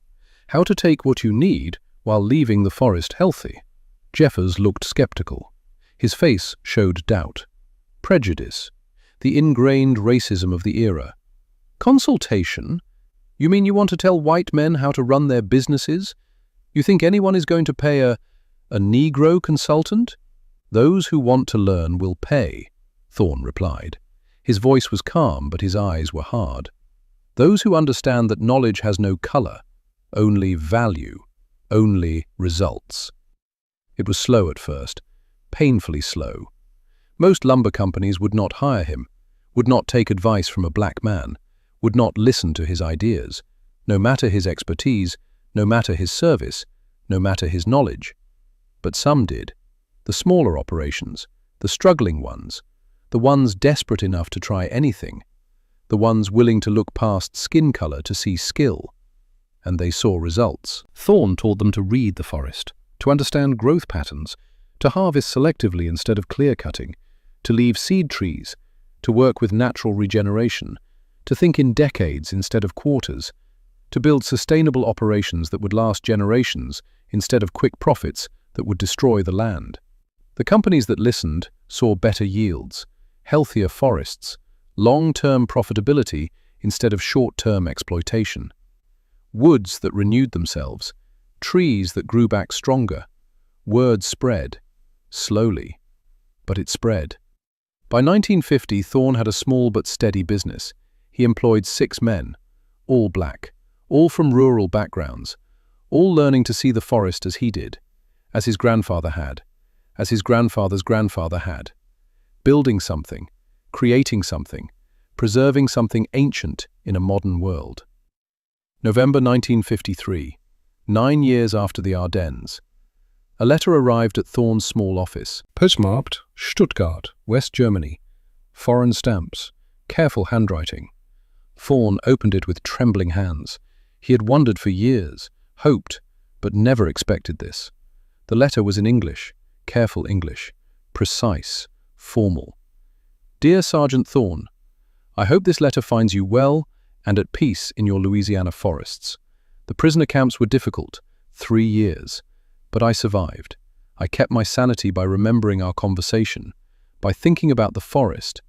[SPEAKER 1] How to take what you need while leaving the forest healthy." Jeffers looked skeptical. His face showed doubt. Prejudice. The ingrained racism of the era. "Consultation? You mean you want to tell white men how to run their businesses? You think anyone is going to pay a Negro consultant?" "Those who want to learn will pay," Thorne replied. His voice was calm, but his eyes were hard. "Those who understand that knowledge has no color, only value, only results." It was slow at first, painfully slow. Most lumber companies would not hire him, would not take advice from a black man, would not listen to his ideas, no matter his expertise, no matter his service, no matter his knowledge. But some did. The smaller operations, the struggling ones, the ones desperate enough to try anything, the ones willing to look past skin color to see skill. And they saw results. Thorne taught them to read the forest, to understand growth patterns, to harvest selectively instead of clear-cutting, to leave seed trees, to work with natural regeneration, to think in decades instead of quarters, to build sustainable operations that would last generations instead of quick profits that would destroy the land. The companies that listened saw better yields, healthier forests, long-term profitability instead of short-term exploitation. Woods that renewed themselves, trees that grew back stronger. Word spread, slowly, but it spread. By 1950, Thorne had a small but steady business. He employed 6 men, all black, all from rural backgrounds, all learning to see the forest as he did, as his grandfather had, as his grandfather's grandfather had. Building something, creating something, preserving something ancient in a modern world. November 1953, 9 years after the Ardennes. A letter arrived at Thorne's small office. Postmarked, Stuttgart, West Germany. Foreign stamps, careful handwriting. Thorne opened it with trembling hands. He had wondered for years, hoped, but never expected this. The letter was in English, careful English, precise, formal. "Dear Sergeant Thorne, I hope this letter finds you well and at peace in your Louisiana forests. The prisoner camps were difficult, 3 years, but I survived. I kept my sanity by remembering our conversation, by thinking about the forest,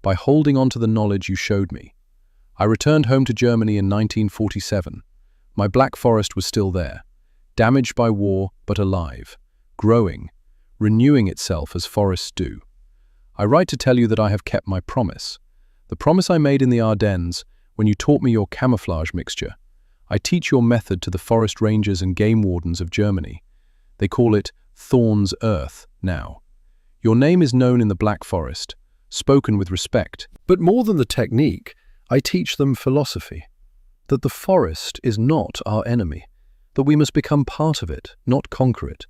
[SPEAKER 1] by holding on to the knowledge you showed me. I returned home to Germany in 1947. My black forest was still there, damaged by war but alive, growing, renewing itself as forests do. I write to tell you that I have kept my promise. The promise I made in the Ardennes when you taught me your camouflage mixture. I teach your method to the forest rangers and game wardens of Germany. They call it Thorne's Earth now. Your name is known in the Black Forest, spoken with respect. But more than the technique, I teach them philosophy. That the forest is not our enemy, that we must become part of it, not conquer it.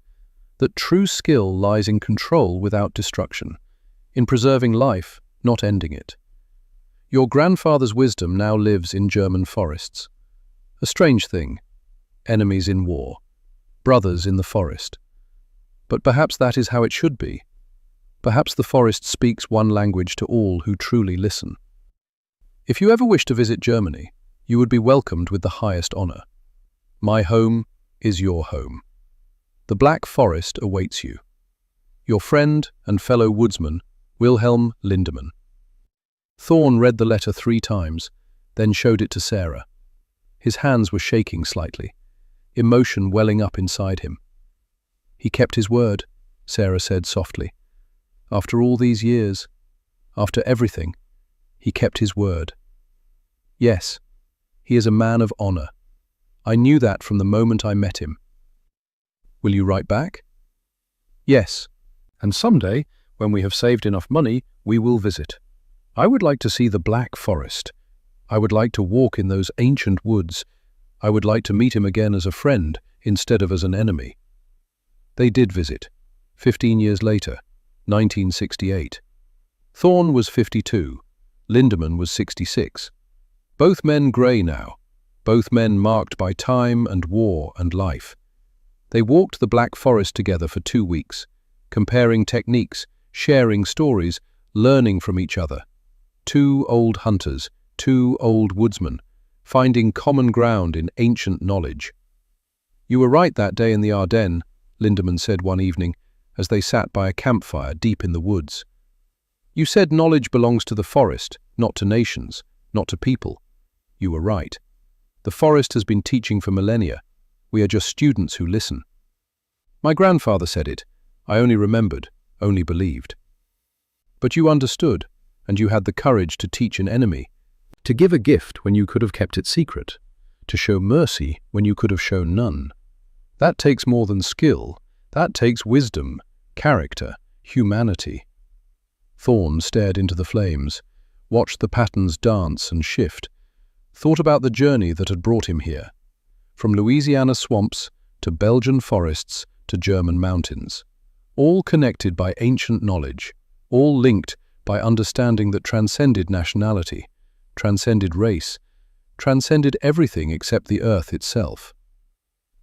[SPEAKER 1] That true skill lies in control without destruction, in preserving life, not ending it. Your grandfather's wisdom now lives in German forests. A strange thing, enemies in war, brothers in the forest. But perhaps that is how it should be. Perhaps the forest speaks one language to all who truly listen. If you ever wish to visit Germany, you would be welcomed with the highest honor. My home is your home. The Black Forest awaits you. Your friend and fellow woodsman, Wilhelm Lindemann. Thorne read the letter 3 times, then showed it to Sarah. His hands were shaking slightly, emotion welling up inside him. He kept his word, Sarah said softly. After all these years, after everything, he kept his word. Yes, he is a man of honor. I knew that from the moment I met him. Will you write back? Yes, And someday, when we have saved enough money, we will visit. I would like to see the Black Forest. I would like to walk in those ancient woods. I would like to meet him again as a friend instead of as an enemy. They did visit. 15 years later, 1968. Thorne was 52. Lindemann was 66. Both men grey now. Both men marked by time and war and life. They walked the Black Forest together for 2 weeks, comparing techniques, sharing stories, learning from each other. 2 old hunters, 2 old woodsmen, finding common ground in ancient knowledge. "You were right that day in the Ardennes," Lindemann said one evening, as they sat by a campfire deep in the woods. "You said knowledge belongs to the forest, not to nations, not to people. You were right. The forest has been teaching for millennia. We are just students who listen. My grandfather said it. I only remembered, only believed. But you understood, and you had the courage to teach an enemy, to give a gift when you could have kept it secret, to show mercy when you could have shown none. That takes more than skill. That takes wisdom, character, humanity." Thorne stared into the flames, watched the patterns dance and shift, thought about the journey that had brought him here, from Louisiana swamps to Belgian forests to German mountains, all connected by ancient knowledge, all linked by understanding that transcended nationality, transcended race, transcended everything except the earth itself.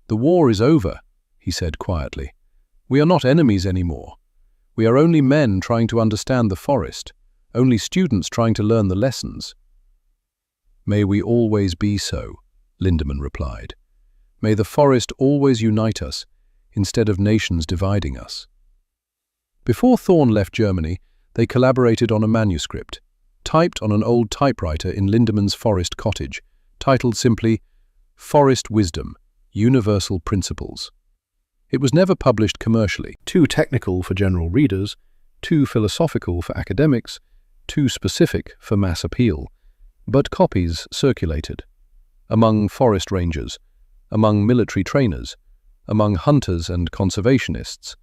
[SPEAKER 1] "The war is over," he said quietly. "We are not enemies anymore. We are only men trying to understand the forest, only students trying to learn the lessons." "May we always be so," Lindemann replied. "May the forest always unite us, instead of nations dividing us." Before Thorne left Germany, they collaborated on a manuscript, typed on an old typewriter in Lindemann's forest cottage, titled simply, "Forest Wisdom, Universal Principles." It was never published commercially, too technical for general readers, too philosophical for academics, too specific for mass appeal. But copies circulated. Among forest rangers, among military trainers, among hunters and conservationists,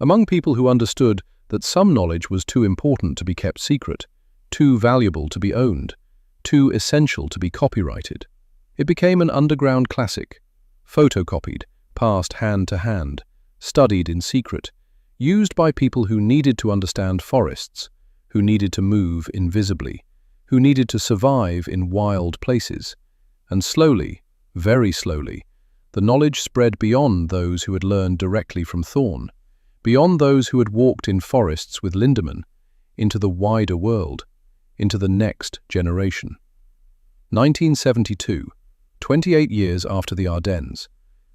[SPEAKER 1] among people who understood that some knowledge was too important to be kept secret, too valuable to be owned, too essential to be copyrighted. It became an underground classic, photocopied, passed hand to hand, studied in secret, used by people who needed to understand forests, who needed to move invisibly, who needed to survive in wild places. And slowly, very slowly, the knowledge spread beyond those who had learned directly from Thorne, beyond those who had walked in forests with Lindemann, into the wider world, into the next generation. 1972, 28 years after the Ardennes,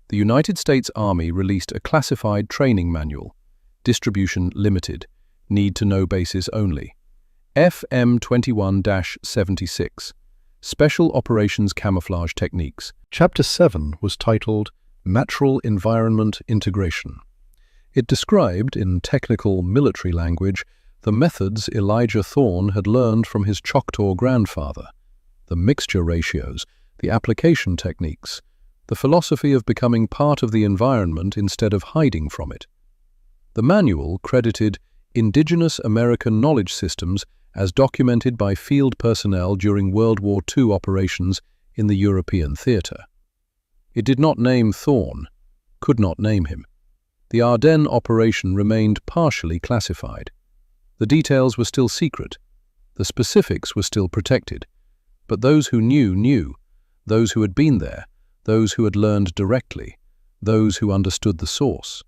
[SPEAKER 1] the United States Army released a classified training manual, distribution limited, need-to-know basis only, FM 21-76, Special Operations Camouflage Techniques. Chapter 7 was titled Natural Environment Integration. It described, in technical military language, the methods Elijah Thorne had learned from his Choctaw grandfather, the mixture ratios, the application techniques, the philosophy of becoming part of the environment instead of hiding from it. The manual credited indigenous American knowledge systems as documented by field personnel during World War II operations in the European theatre. It did not name Thorne, could not name him. The Ardennes operation remained partially classified. The details were still secret. The specifics were still protected. But those who knew, knew. Those who had been there, those who had learned directly, those who understood the source.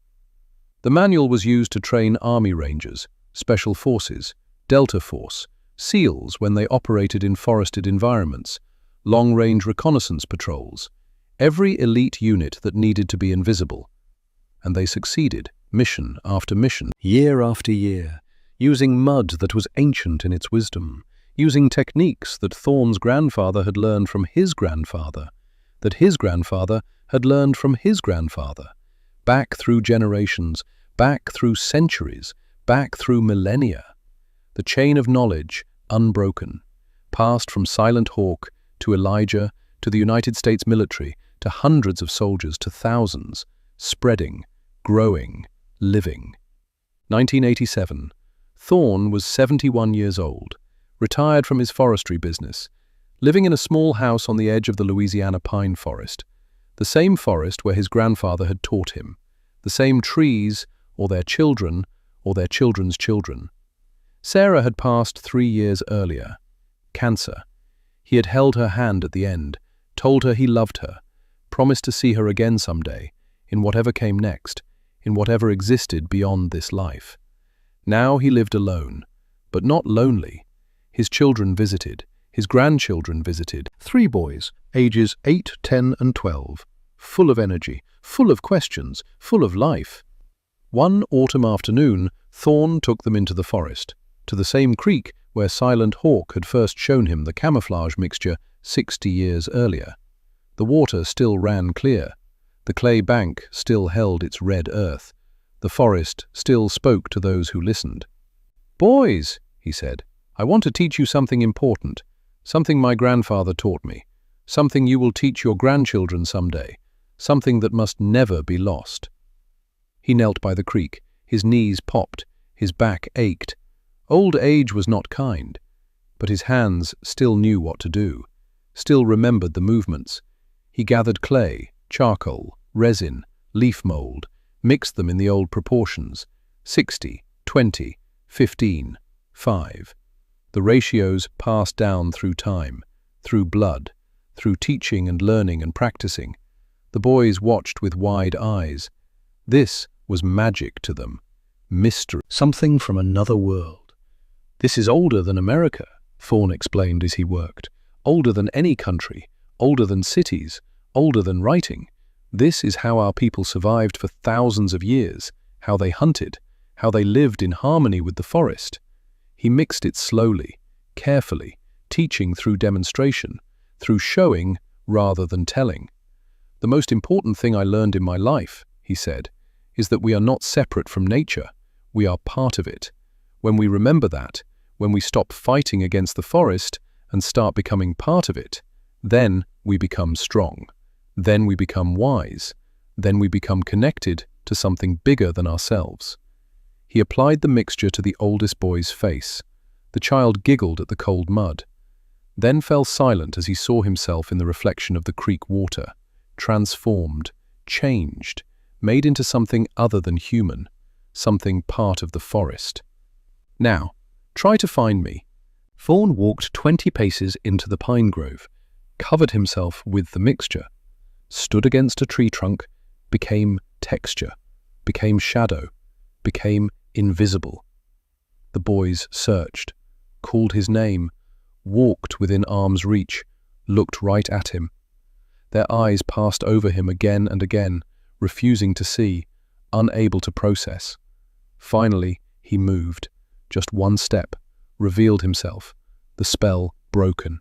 [SPEAKER 1] The manual was used to train Army Rangers, Special Forces, Delta Force, SEALs when they operated in forested environments, long-range reconnaissance patrols, every elite unit that needed to be invisible. And they succeeded, mission after mission, year after year, using mud that was ancient in its wisdom, using techniques that Thorne's grandfather had learned from his grandfather, that his grandfather had learned from his grandfather, back through generations, back through centuries, back through millennia. The chain of knowledge, unbroken, passed from Silent Hawk to Elijah to the United States military to hundreds of soldiers to thousands, spreading, growing, living. 1987. Thorne was 71 years old, retired from his forestry business, living in a small house on the edge of the Louisiana pine forest, the same forest where his grandfather had taught him, the same trees, or their children, or their children's children. Sarah had passed 3 years earlier. Cancer. He had held her hand at the end, told her he loved her, promised to see her again someday, in whatever came next, in whatever existed beyond this life. Now he lived alone, but not lonely. His children visited, his grandchildren visited.
[SPEAKER 2] 3 boys, ages 8, 10 and 12, full of energy, full of questions, full of life. One autumn afternoon, Thorne took them into the forest, to the same creek where Silent Hawk had first shown him the camouflage mixture 60 years earlier. The water still ran clear. The clay bank still held its red earth. The forest still spoke to those who listened. "Boys," he said, "I want to teach you something important, something my grandfather taught me, something you will teach your grandchildren someday, something that must never be lost." He knelt by the creek. His knees popped. His back ached. Old age was not kind, but his hands still knew what to do, still remembered the movements. He gathered clay, charcoal, resin, leaf mold, mixed them in the old proportions, 60, 20, 15, 5. The ratios passed down through time, through blood, through teaching and learning and practicing. The boys watched with wide eyes. This was magic to them, mystery, something from another world. "This is older than America," Thorne explained as he worked. "Older than any country, older than cities, older than writing. This is how our people survived for thousands of years, how they hunted, how they lived in harmony with the forest." He mixed it slowly, carefully, teaching through demonstration, through showing rather than telling. "The most important thing I learned in my life," he said, "is that we are not separate from nature. We are part of it. When we remember that, when we stop fighting against the forest and start becoming part of it, then we become strong. Then we become wise. Then we become connected to something bigger than ourselves." He applied the mixture to the oldest boy's face. The child giggled at the cold mud, then fell silent as he saw himself in the reflection of the creek water, transformed, changed, made into something other than human, something part of the forest. "Now, try to find me." Thorne walked 20 paces into the pine grove, covered himself with the mixture, stood against a tree trunk, became texture, became shadow, became invisible. The boys searched, called his name, walked within arm's reach, looked right at him. Their eyes passed over him again and again, refusing to see, unable to process. Finally, he moved, just one step, revealed himself, the spell broken.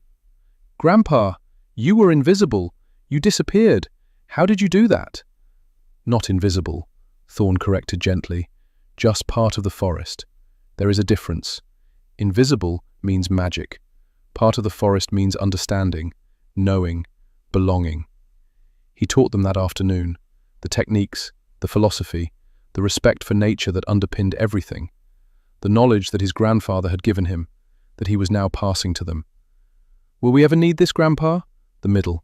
[SPEAKER 2] "Grandpa, you were invisible. You disappeared. How did you do that?" "Not invisible," Thorne corrected gently, "just part of the forest. There is a difference. Invisible means magic. Part of the forest means understanding, knowing, belonging." He taught them that afternoon, the techniques, the philosophy, the respect for nature that underpinned everything, the knowledge that his grandfather had given him, that he was now passing to them. "Will we ever need this, Grandpa?" The middle.